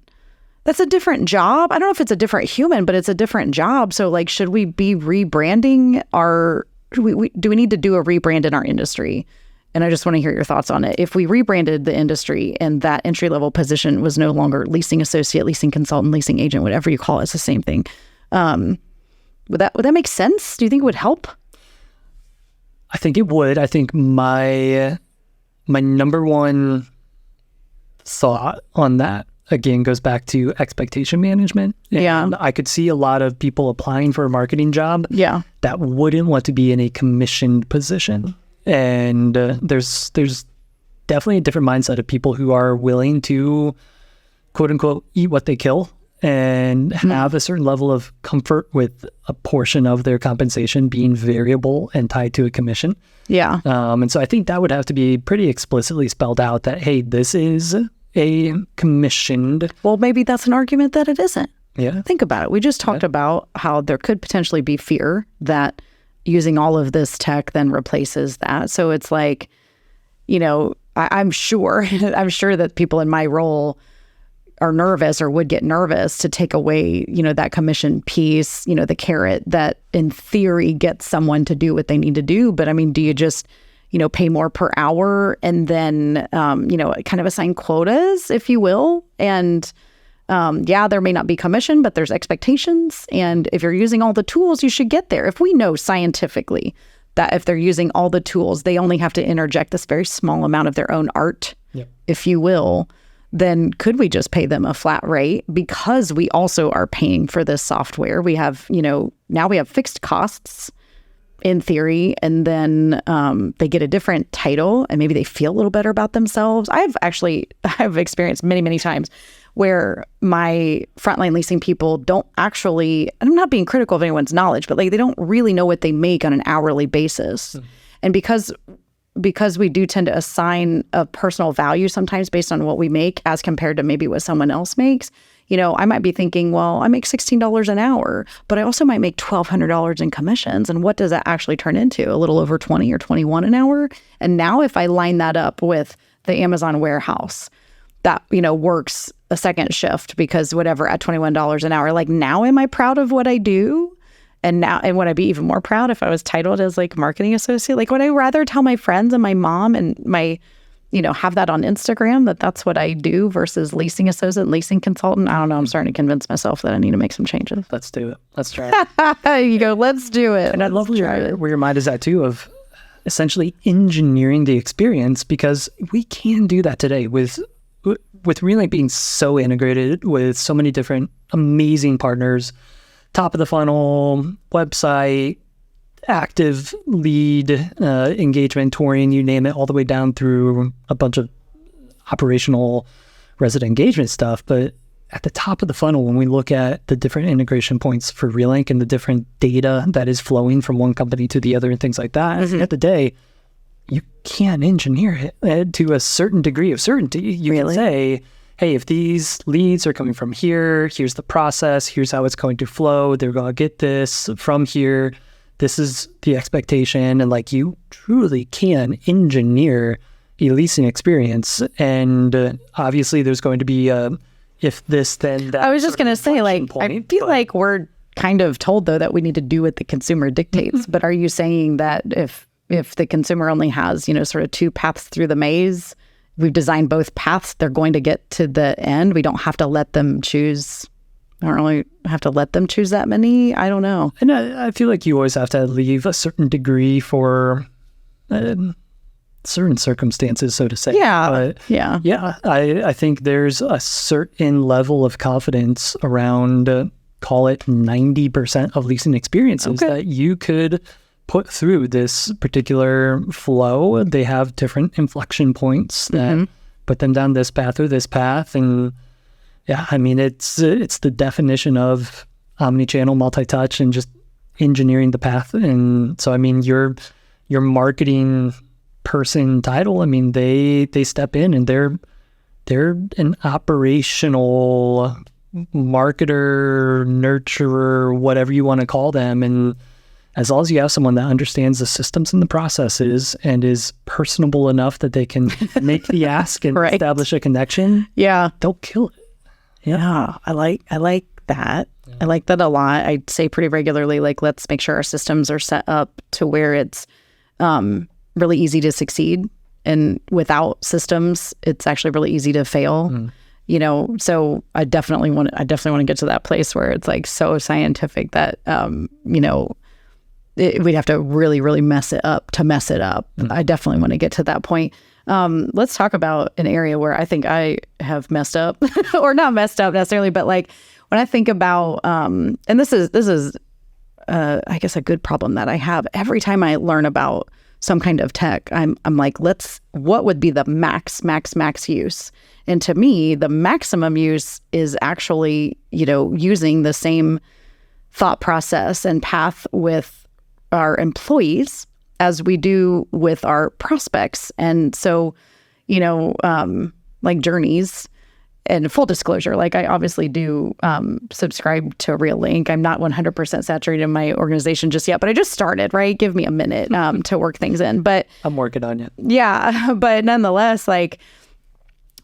job. I don't know if it's a different human, but it's a different job. So like, should we be rebranding do we need to do a rebrand in our industry? And I just want to hear your thoughts on it. If we rebranded the industry and that entry-level position was no longer leasing associate, leasing consultant, leasing agent, whatever you call it, it's the same thing. Would that make sense? Do you think it would help? I think it would. I think my number one thought on that, again, goes back to expectation management. And I could see a lot of people applying for a marketing job that wouldn't want to be in a commissioned position. And there's definitely a different mindset of people who are willing to, quote unquote, eat what they kill and have a certain level of comfort with a portion of their compensation being variable and tied to a commission. Yeah. And so I think that would have to be pretty explicitly spelled out that, hey, this is a commissioned. Well, maybe that's an argument that it isn't. Yeah. Think about it. We just talked about how there could potentially be fear that using all of this tech then replaces that. So it's like, you know, I'm sure that people in my role are nervous or would get nervous to take away, you know, that commission piece, you know, the carrot that in theory gets someone to do what they need to do. But I mean, do you just, you know, pay more per hour and then, you know, kind of assign quotas, if you will? And there may not be commission, but there's expectations. And if you're using all the tools, you should get there. If we know scientifically that if they're using all the tools, they only have to interject this very small amount of their own art, if you will, then could we just pay them a flat rate? Because we also are paying for this software. We have, you know, now we have fixed costs in theory, and then they get a different title and maybe they feel a little better about themselves. I've experienced many, many times where my frontline leasing people don't actually, and I'm not being critical of anyone's knowledge, but like they don't really know what they make on an hourly basis. And because we do tend to assign a personal value sometimes based on what we make as compared to maybe what someone else makes, you know, I might be thinking, well, I make $16 an hour, but I also might make $1,200 in commissions. And what does that actually turn into? A little over 20 or 21 an hour. And now if I line that up with the Amazon warehouse that, you know, works a second shift because whatever at $21 an hour, like now am I proud of what I do? And would I be even more proud if I was titled as like marketing associate? Like, would I rather tell my friends and my mom and my, you know, have that on Instagram that that's what I do versus leasing associate, leasing consultant? I don't know. I'm starting to convince myself that I need to make some changes. Let's do it. Let's try it. You go, let's do it. And I love where your mind is at too, of essentially engineering the experience, because we can do that today with Realync being so integrated with so many different amazing partners. Top of the funnel, website, active lead, engagement, touring, you name it, all the way down through a bunch of operational resident engagement stuff. But at the top of the funnel, when we look at the different integration points for Realync and the different data that is flowing from one company to the other and things like that, at the end of the day, you can engineer it to a certain degree of certainty. You can say, hey, if these leads are coming from here, here's the process, here's how it's going to flow, they're going to get this from here, this is the expectation. And like, you truly can engineer a leasing experience. And obviously there's going to be if this, then that. I was just going to say, like, I feel like we're kind of told though that we need to do what the consumer dictates. But are you saying that if the consumer only has, you know, sort of 2 paths through the maze, we've designed both paths, they're going to get to the end? We don't have to let them choose. I don't really have to let them choose that many. I don't know. And I feel like you always have to leave a certain degree for certain circumstances, so to say. Yeah. I think there's a certain level of confidence around, call it 90% of leasing experiences that you could put through this particular flow. They have different inflection points that put them down this path or this path. And yeah, I mean, it's the definition of omni-channel, multi-touch, and just engineering the path. And so, I mean, your marketing person title. I mean, they step in and they're an operational marketer, nurturer, whatever you want to call them. And as long as you have someone that understands the systems and the processes and is personable enough that they can make the ask and establish a connection, they'll kill it. Yeah, I like that. Yeah. I like that a lot. I say pretty regularly, like, let's make sure our systems are set up to where it's really easy to succeed. And without systems, it's actually really easy to fail. You know, so I definitely want to get to that place where it's like so scientific that you know, we'd have to really, really mess it up. I definitely want to get to that point. Let's talk about an area where I think I have messed up or not messed up necessarily, but like when I think about, and this is I guess a good problem that I have every time I learn about some kind of tech, I'm like, what would be the max use? And to me, the maximum use is actually, you know, using the same thought process and path with our employees as we do with our prospects. And so, you know, like journeys, and full disclosure, like I obviously do subscribe to Realync. I'm not 100% saturated in my organization just yet, but I just started, right? Give me a minute to work things in. But I'm working on it. Yeah. But nonetheless, like,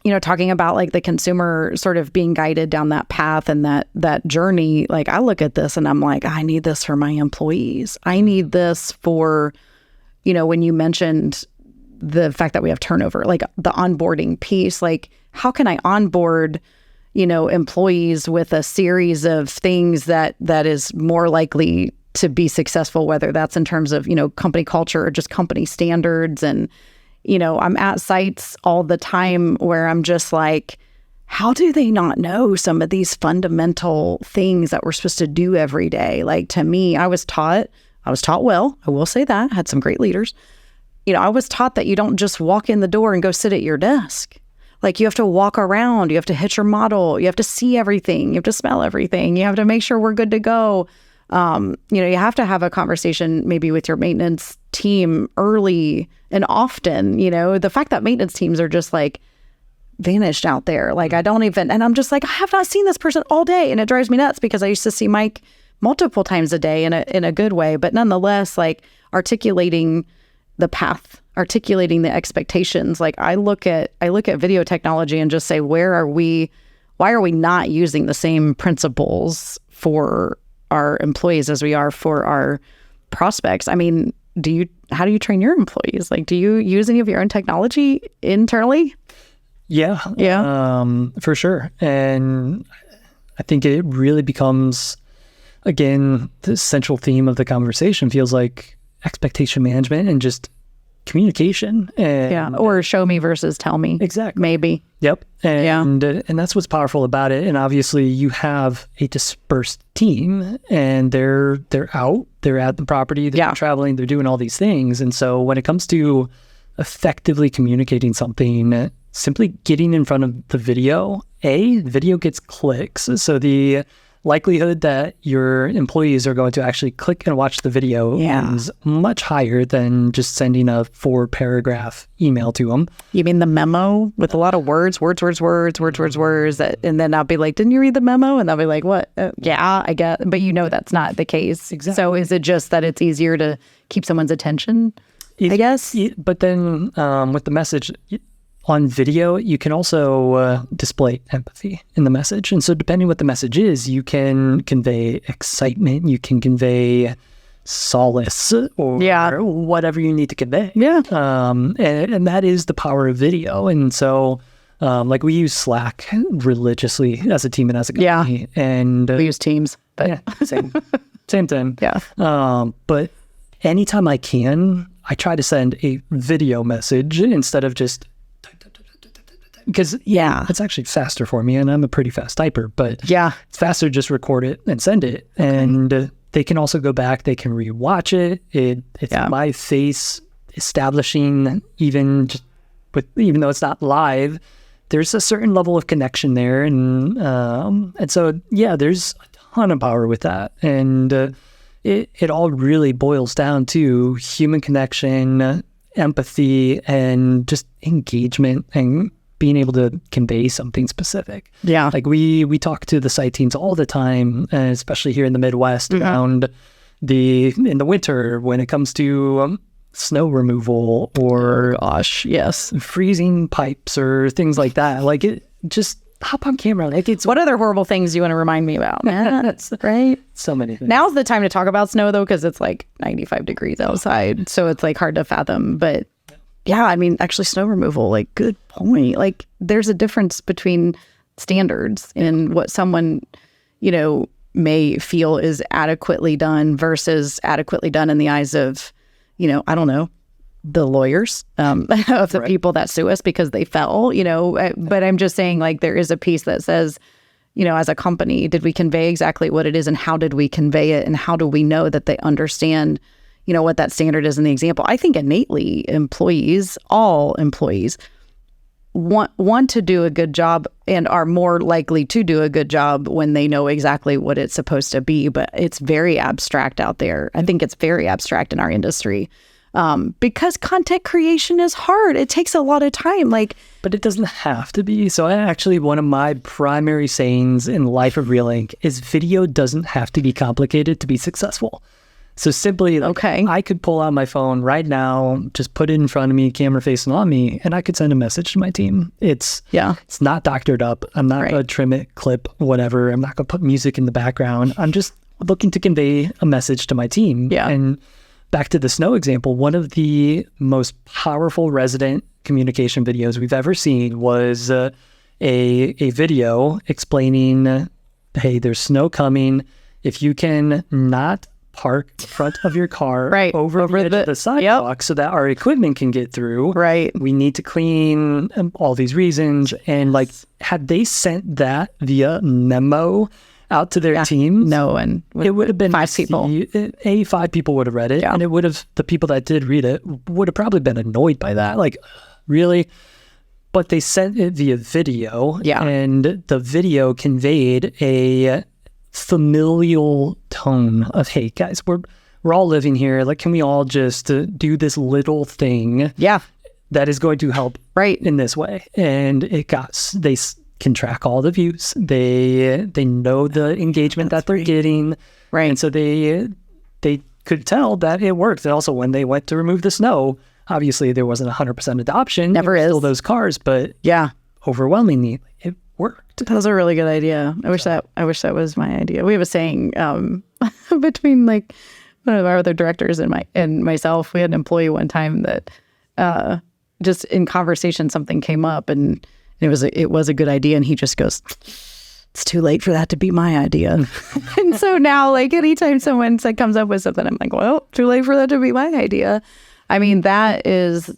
you know, talking about like the consumer sort of being guided down that path and that journey, like I look at this and I'm like, I need this for my employees. I need this for, you know, when you mentioned the fact that we have turnover, like the onboarding piece, like how can I onboard, you know, employees with a series of things that is more likely to be successful, whether that's in terms of, you know, company culture or just company standards. And, you know, I'm at sites all the time where I'm just like, how do they not know some of these fundamental things that we're supposed to do every day? Like, to me, I was taught well, I will say that, had some great leaders. You know, I was taught that you don't just walk in the door and go sit at your desk. Like, you have to walk around, you have to hit your model, you have to see everything, you have to smell everything, you have to make sure we're good to go. You know, you have to have a conversation maybe with your maintenance team early and often. You know, the fact that maintenance teams are just like vanished out there. Like, I don't even, and I'm just like, I have not seen this person all day. And it drives me nuts because I used to see Mike multiple times a day in a good way. But nonetheless, like articulating the path, articulating the expectations. Like I look at video technology and just say, why are we not using the same principles for our employees as we are for our prospects? I mean, how do you train your employees? Like, do you use any of your own technology internally? Yeah, for sure. And I think it really becomes, again, the central theme of the conversation feels like expectation management and just communication. And or show me versus tell me. Exactly. Maybe. Yep. And that's what's powerful about it. And obviously you have a dispersed team and they're out, they're at the property, they're traveling, they're doing all these things. And so when it comes to effectively communicating something, simply getting in front of the video, the video gets clicks. So the likelihood that your employees are going to actually click and watch the video is much higher than just sending a 4-paragraph email to them. You mean the memo with a lot of words, and then I'll be like, didn't you read the memo? And they'll be like, what? Yeah, I get, but you know that's not the case. Exactly. So is it just that it's easier to keep someone's attention, I guess? But then with the message on video, you can also display empathy in the message. And so depending what the message is, you can convey excitement, you can convey solace or whatever you need to convey. Yeah. And that is the power of video. And so like we use Slack religiously as a team and as a company. Yeah. And we use Teams. But same thing. Yeah. But anytime I can, I try to send a video message instead of just because it's actually faster for me, and I'm a pretty fast typer, but it's faster to just record it and send it. Okay. And they can also go back, they can rewatch it. It's my face establishing, even though it's not live, there's a certain level of connection there. And so, there's a ton of power with that. And it all really boils down to human connection empathy and just engagement and being able to convey something specific. Yeah. Like we talk to the site teams all the time, especially here in the Midwest around in the winter when it comes to snow removal or yes, freezing pipes or things like that. Like it just hop on camera. Like it's what other horrible things do you want to remind me about? That's right. So many things. Now's the time to talk about snow though, because it's like 95 degrees outside, so it's like hard to fathom. But yeah, I mean, actually, snow removal. Like, good point. Like, there's a difference between standards and what someone, may feel is adequately done versus adequately done in the eyes of, I don't know, the lawyers of the people that sue us because they fell, but I'm just saying, like, there is a piece that says, as a company, did we convey exactly what it is and how did we convey it and how do we know that they understand, what that standard is in the example? I think innately all employees want to do a good job and are more likely to do a good job when they know exactly what it's supposed to be, but it's very abstract out there. I think it's very abstract in our industry. Because content creation is hard. It takes a lot of time. But it doesn't have to be. So one of my primary sayings in life of Realync is video doesn't have to be complicated to be successful. So simply, I could pull out my phone right now, just put it in front of me, camera facing on me, and I could send a message to my team. It's not doctored up. I'm not going to trim it, clip, whatever. I'm not going to put music in the background. I'm just looking to convey a message to my team. Yeah. And back to the snow example, one of the most powerful resident communication videos we've ever seen was a video explaining, hey, there's snow coming. If you can not park in front of your car over the edge of the sidewalk so that our equipment can get through, we need to clean all these reasons. And had they sent that via memo out to their team, it would have been 5 people. 5 people would have read it, and it would have, the people that did read it would have probably been annoyed by that. Like, really? But they sent it via video, and the video conveyed a familial tone of, hey guys, we're all living here. Like, can we all just do this little thing? That is going to help in this way. And they can track all the views. They know the engagement that they're getting. And so they could tell that it worked. And also when they went to remove the snow, obviously there wasn't 100% adoption. Never is. Still those cars, but overwhelmingly it worked. That was a really good idea. I wish that was my idea. We have a saying between one of our other directors and myself. We had an employee one time that just in conversation something came up and it was a good idea, and he just goes, "It's too late for that to be my idea." And so now, anytime someone comes up with something, I'm like, "Well, too late for that to be my idea." I mean, that is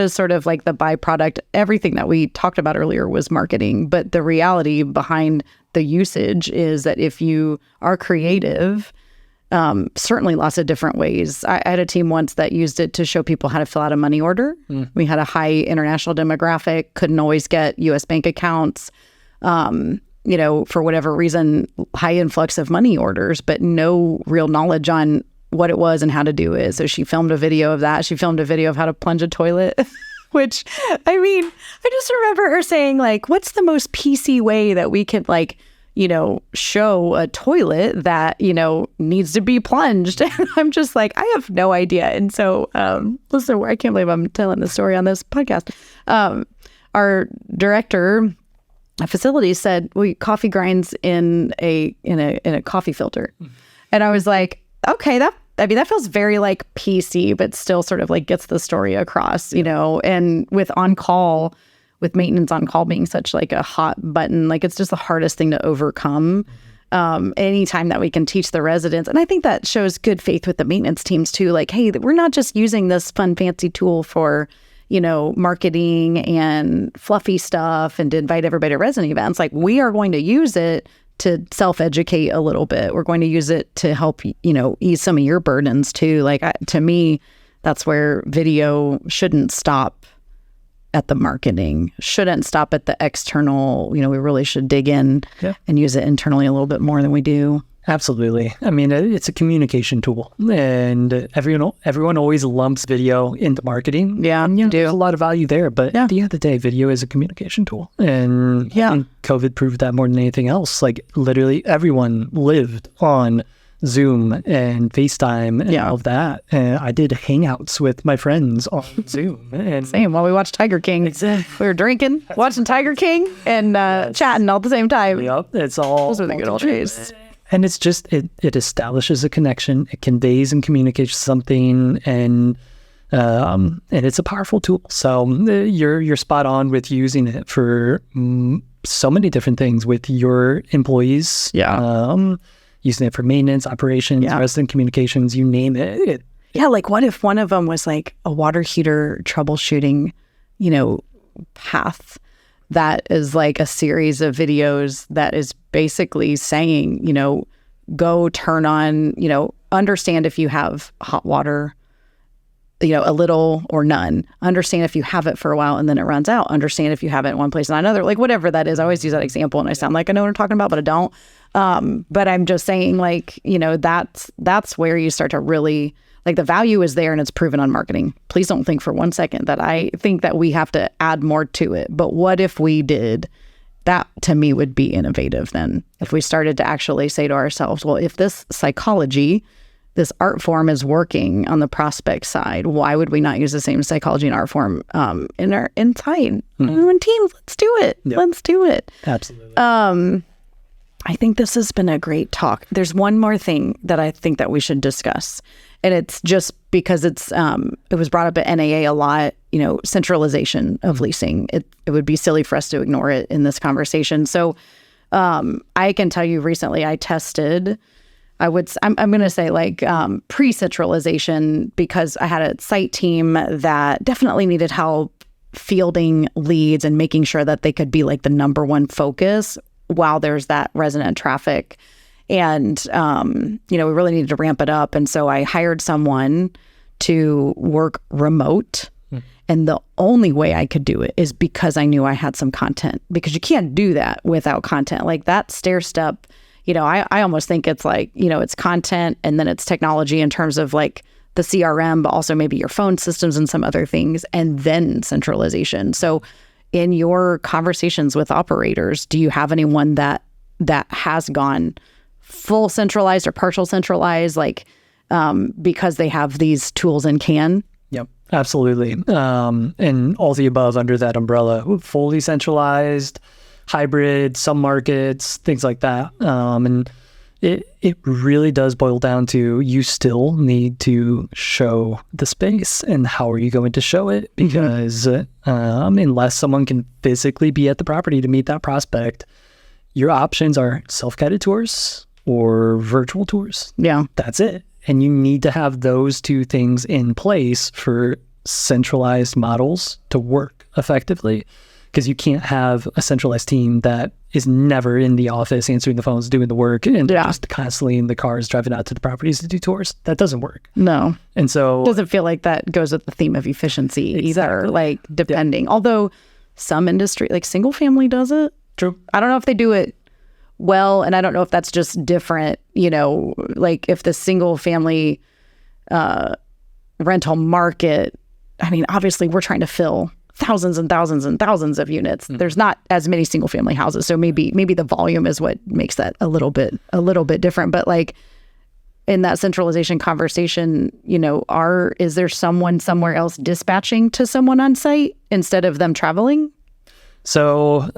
sort of like the byproduct. Everything that we talked about earlier was marketing, but the reality behind the usage is that if you are creative, certainly lots of different ways. I had a team once that used it to show people how to fill out a money order. We had a high international demographic, couldn't always get U.S. bank accounts, for whatever reason, high influx of money orders, but no real knowledge on what it was and how to do it. So she filmed a video of that. She filmed a video of how to plunge a toilet, which, I mean, I just remember her saying, what's the most PC way that we could, show a toilet that, needs to be plunged? And I'm just like, I have no idea. And so, listen, I can't believe I'm telling this story on this podcast. Our director of facilities said, coffee grinds in a coffee filter. And I was like, okay, that feels very PC, but still sort of gets the story across, and with maintenance on call being such a hot button, it's just the hardest thing to overcome. Anytime that we can teach the residents, and I think that shows good faith with the maintenance teams too, hey, we're not just using this fun, fancy tool for, marketing and fluffy stuff and to invite everybody to resident events. We are going to use it to self-educate a little bit. We're going to use it to help, ease some of your burdens too. To me, that's where video shouldn't stop at the marketing, shouldn't stop at the external. We really should dig in and use it internally a little bit more than we do. Absolutely. I mean, it's a communication tool, and everyone always lumps video into marketing. Yeah, and, there's a lot of value there, but at the end of the day, video is a communication tool. And COVID proved that more than anything else. Like, literally everyone lived on Zoom and FaceTime and all of that. And I did hangouts with my friends on Zoom. And same, while we watched Tiger King. Exactly. We were drinking, watching Tiger King, and chatting all at the same time. Yep, it's all... Those are the good old days. And it's just, it establishes a connection, it conveys and communicates something, and it's a powerful tool. So you're spot on with using it for so many different things with your employees. Using it for maintenance, operations, resident communications, you name it. Yeah, like what if one of them was like a water heater troubleshooting, path that is like a series of videos that is basically saying, go turn on, understand if you have hot water, a little or none. Understand if you have it for a while and then it runs out. Understand if you have it in one place and not another. Like whatever that is. I always use that example and I sound like I know what I'm talking about, but I don't. But I'm just saying like, that's where you start to really... Like the value is there and it's proven on marketing. Please don't think for one second that I think that we have to add more to it. But what if we did? That to me would be innovative then. If we started to actually say to ourselves, well, if this psychology, this art form is working on the prospect side, why would we not use the same psychology and art form inside? In teams, let's do it. Yep. Let's do it. Absolutely. I think this has been a great talk. There's one more thing that I think that we should discuss. And it's just because it was brought up at NAA a lot, centralization of leasing. It would be silly for us to ignore it in this conversation. So I can tell you recently I tested, I'm going to say like pre-centralization because I had a site team that definitely needed help fielding leads and making sure that they could be like the number one focus while there's that resident traffic. And, we really needed to ramp it up. And so I hired someone to work remote. And the only way I could do it is because I knew I had some content, because you can't do that without content. Like that stair step, I almost think it's like, it's content and then it's technology in terms of like the CRM, but also maybe your phone systems and some other things, and then centralization. So in your conversations with operators, do you have anyone that has gone full centralized or partial centralized, like because they have these tools and can? Yep, absolutely. And all the above under that umbrella, fully centralized, hybrid, some markets, things like that. And it really does boil down to you still need to show the space, and how are you going to show it? Because unless someone can physically be at the property to meet that prospect, your options are self-guided tours or virtual tours. Yeah. That's it. And you need to have those two things in place for centralized models to work effectively, because you can't have a centralized team that is never in the office answering the phones, doing the work, and just constantly in the cars driving out to the properties to do tours. That doesn't work. No. And so... It doesn't feel like that goes with the theme of efficiency either, like depending. Although some industry, like single family does it. True. I don't know if they do it well, and I don't know if that's just different, like if the single family rental market, I mean, obviously we're trying to fill thousands and thousands and thousands of units. There's not as many single family houses. So maybe the volume is what makes that a little bit different. But like in that centralization conversation, is there someone somewhere else dispatching to someone on site instead of them traveling? So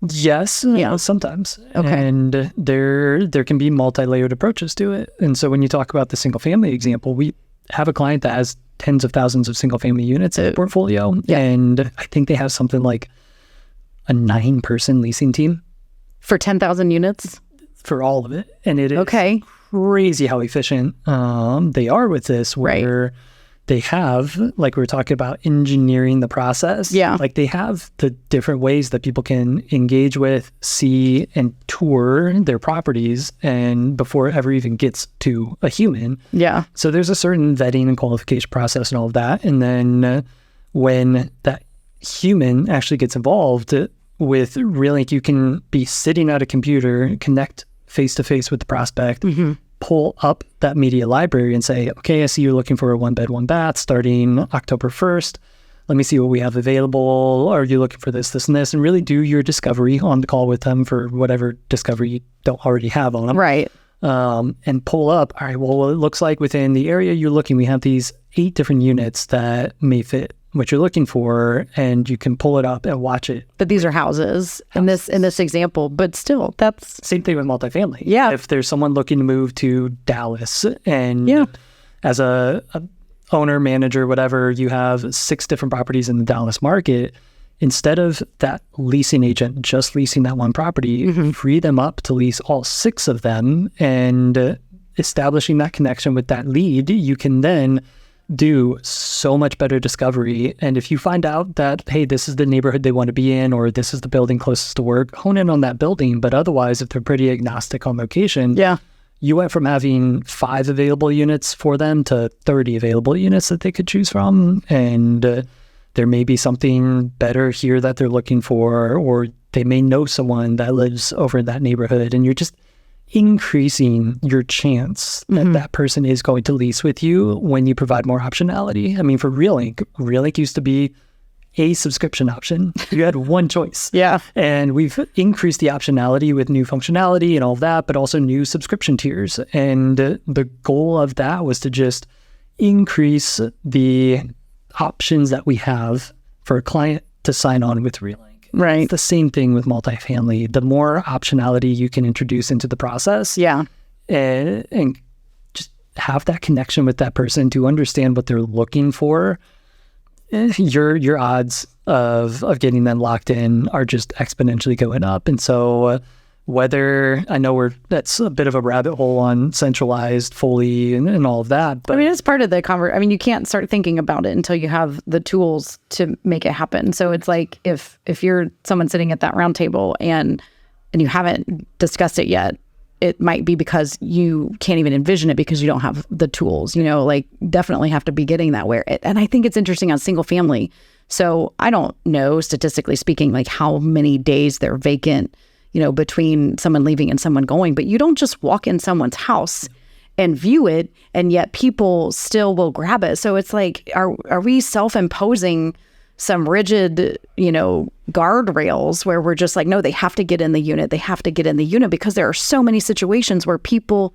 yes, sometimes. Okay. And there can be multi-layered approaches to it. And so when you talk about the single family example, we have a client that has tens of thousands of single family units in the portfolio. Yeah. And I think they have something like a 9-person leasing team. For 10,000 units? For all of it. And it is crazy how efficient they are with this, where they have, like we were talking about, engineering the process. Yeah. Like they have the different ways that people can engage with, see, and tour their properties, and before it ever even gets to a human. Yeah. So there's a certain vetting and qualification process and all of that. And then when that human actually gets involved with Realync, you can be sitting at a computer, connect face-to-face with the prospect, pull up that media library and say, okay, I see you're looking for a 1-bed, 1-bath starting October 1st. Let me see what we have available. Are you looking for this, this, and this? And really do your discovery on the call with them for whatever discovery you don't already have on them. Right. And pull up, all right, well, it looks like within the area you're looking, we have these 8 different units that may fit what you're looking for, and you can pull it up and watch it. But these are houses in this example, but still, that's same thing with multifamily. Yeah. If there's someone looking to move to Dallas, and as a owner, manager, whatever, you have 6 different properties in the Dallas market, instead of that leasing agent just leasing that one property, free them up to lease all 6 of them, and establishing that connection with that lead, you can then do so much better discovery. And if you find out that, hey, this is the neighborhood they want to be in, or this is the building closest to work, hone in on that building. But otherwise, if they're pretty agnostic on location, you went from having 5 available units for them to 30 available units that they could choose from. And there may be something better here that they're looking for, or they may know someone that lives over in that neighborhood, and you're just increasing your chance that that person is going to lease with you when you provide more optionality. I mean, for Realync used to be a subscription option. You had one choice. And we've increased the optionality with new functionality and all of that, but also new subscription tiers. And the goal of that was to just increase the options that we have for a client to sign on with Realync. Right. It's the same thing with multifamily. The more optionality you can introduce into the process, and just have that connection with that person to understand what they're looking for, your odds of getting them locked in are just exponentially going up. And so whether, I know that's a bit of a rabbit hole on centralized fully and all of that, but I mean, it's part of the conversation. I mean, you can't start thinking about it until you have the tools to make it happen. So it's like if you're someone sitting at that round table and you haven't discussed it yet, it might be because you can't even envision it because you don't have the tools, like definitely have to be getting that where. And I think it's interesting on single family. So I don't know, statistically speaking, like how many days they're vacant, between someone leaving and someone going, but you don't just walk in someone's house and view it, and yet people still will grab it. So it's like, are we self-imposing some rigid, guardrails where we're just like, no, they have to get in the unit. They have to get in the unit because there are so many situations where people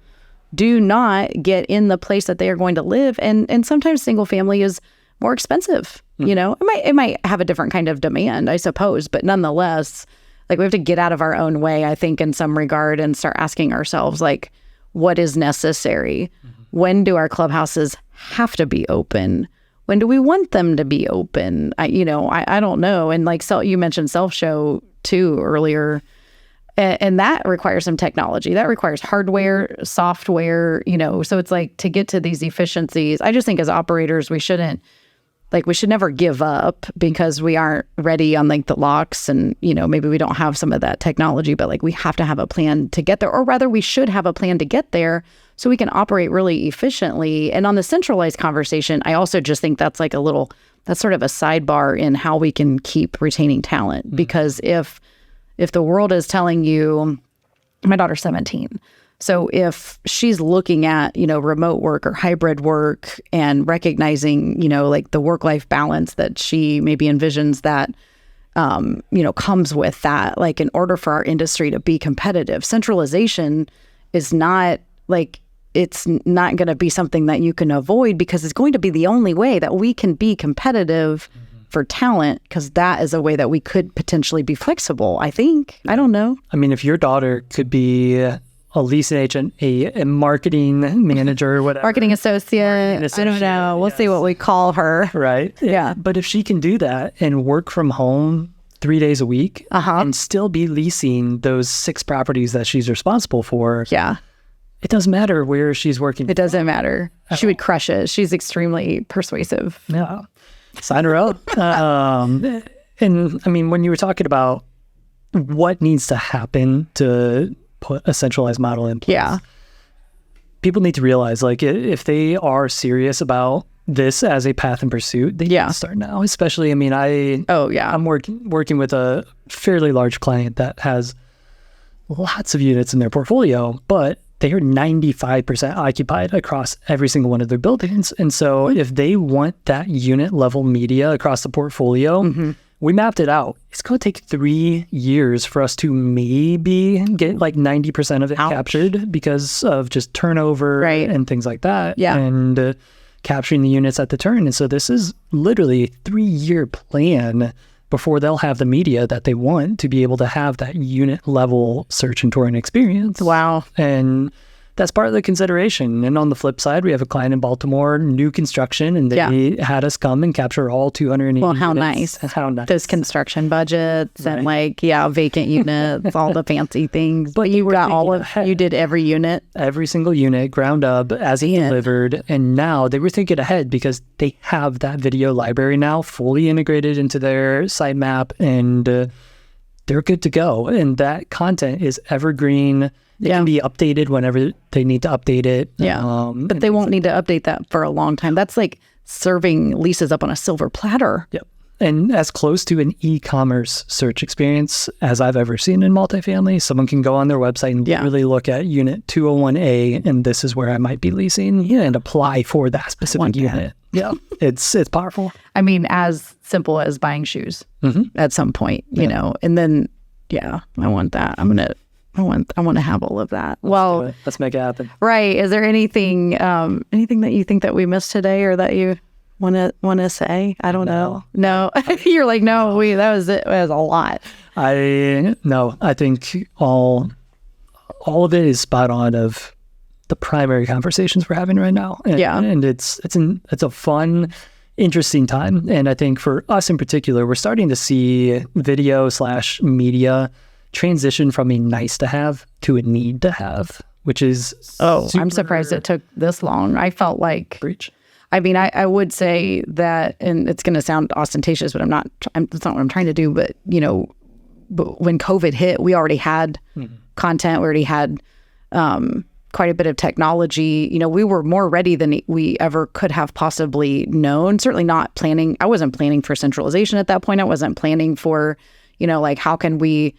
do not get in the place that they are going to live. And sometimes single family is more expensive, it might have a different kind of demand, I suppose, but nonetheless, like we have to get out of our own way, I think, in some regard, and start asking ourselves, like, what is necessary? When do our clubhouses have to be open? When do we want them to be open? I don't know. And like, so you mentioned self-show too earlier, and that requires some technology. That requires hardware, software, so it's like to get to these efficiencies. I just think as operators, we should never give up because we aren't ready on like the locks, and maybe we don't have some of that technology, but like we have to have a plan to get there, or rather we should have a plan to get there so we can operate really efficiently. And on the centralized conversation, I also just think that's like that's sort of a sidebar in how we can keep retaining talent. Because if the world is telling you, my daughter's 17, so if she's looking at, remote work or hybrid work and recognizing, like the work-life balance that she maybe envisions that, comes with that, like in order for our industry to be competitive, centralization is not like, it's not going to be something that you can avoid, because it's going to be the only way that we can be competitive for talent, because that is a way that we could potentially be flexible, I think. I don't know. I mean, if your daughter could be a leasing agent, a marketing manager, whatever. Marketing associate. I don't know. We'll see what we call her. Right. Yeah. But if she can do that and work from home 3 days a week and still be leasing those 6 properties that she's responsible for. Yeah. It doesn't matter where she's working. It doesn't matter. She would crush it. She's extremely persuasive. Yeah. Sign her up. And I mean, when you were talking about what needs to happen to put a centralized model in place, people need to realize, like, if they are serious about this as a path in pursuit, they can start now. Especially, I mean, I'm working with a fairly large client that has lots of units in their portfolio, but they are 95% occupied across every single one of their buildings. And so if they want that unit level media across the portfolio, we mapped it out. It's going to take 3 years for us to maybe get like 90% of it captured because of just turnover and things like that. And capturing the units at the turn. And so this is literally a 3-year plan before they'll have the media that they want to be able to have that unit level search and touring experience. Wow. And that's part of the consideration. And on the flip side, we have a client in Baltimore, new construction, and they had us come and capture all 280 Well, how units. nice. How nice. Those construction budgets and vacant units, all the fancy things. But you got you did every unit? Every single unit, ground up, as he delivered. And now they were thinking ahead because they have that video library now fully integrated into their sitemap, and they're good to go. And that content is evergreen. It can be updated whenever they need to update it. But they won't need to update that for a long time. That's like serving leases up on a silver platter. Yep. And as close to an e-commerce search experience as I've ever seen in multifamily. Someone can go on their website and really look at unit 201A, and this is where I might be leasing, and apply for that specific unit. Yeah, it's powerful. I mean, as simple as buying shoes at some point, you know, and then, I want that. I want to have all of that. Let's make it happen. Right. Is there anything that you think that we missed today, or that you want to say? I don't know. No. You're like, no, that was it. It was a lot. I think all of it is spot on of the primary conversations we're having right now. And it's a fun, interesting time. And I think for us in particular, we're starting to see video/media transition from a nice to have to a need to have, which is I'm surprised it took this long. I felt like I mean, I would say that, and it's going to sound ostentatious, but that's not what I'm trying to do. But but when COVID hit, we already had content. We already had quite a bit of technology. We were more ready than we ever could have possibly known. Certainly not planning. I wasn't planning for centralization at that point. I wasn't planning for, like, how can we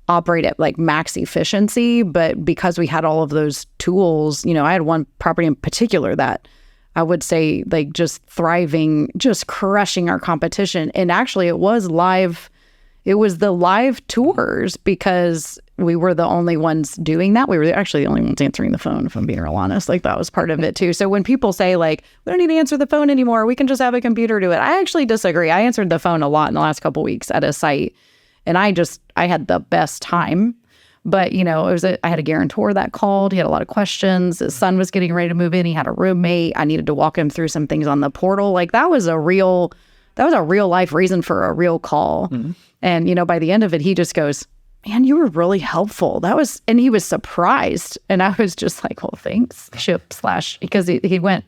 operate at like max efficiency. But because we had all of those tools, I had one property in particular that I would say like just thriving, just crushing our competition. And actually it was the live tours because we were the only ones doing that. We were actually the only ones answering the phone, if I'm being real honest. Like, that was part of it too. So when people say like, we don't need to answer the phone anymore, we can just have a computer do it, I actually disagree. I answered the phone a lot in the last couple of weeks at a site. And I had the best time. But, I had a guarantor that called. He had a lot of questions. His son was getting ready to move in. He had a roommate. I needed to walk him through some things on the portal. Like, that was a real life reason for a real call. And, by the end of it, he just goes, man, you were really helpful. And he was surprised. And I was just like, well, thanks, because he went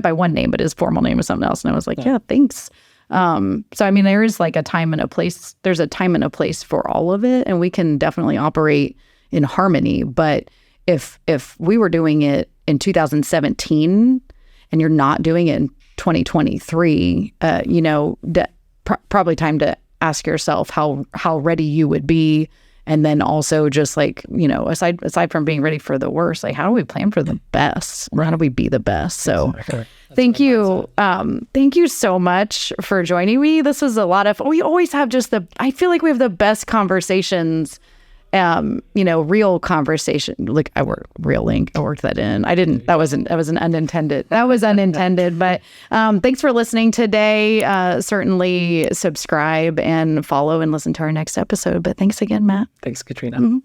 by one name, but his formal name was something else. And I was like, yeah, thanks. So, I mean, there is like a time and a place. There's a time and a place for all of it, and we can definitely operate in harmony. But if we were doing it in 2017 and you're not doing it in 2023, probably time to ask yourself how ready you would be. And then also just like, aside from being ready for the worst, like, how do we plan for the best? How do we be the best? So thank you. Thank you so much for joining me. This was a lot of, we always have I feel like we have the best conversations, real conversation. Like, I work Realync. I worked that in. That was unintended, but thanks for listening today. Certainly subscribe and follow and listen to our next episode. But thanks again, Matt. Thanks, Katrina.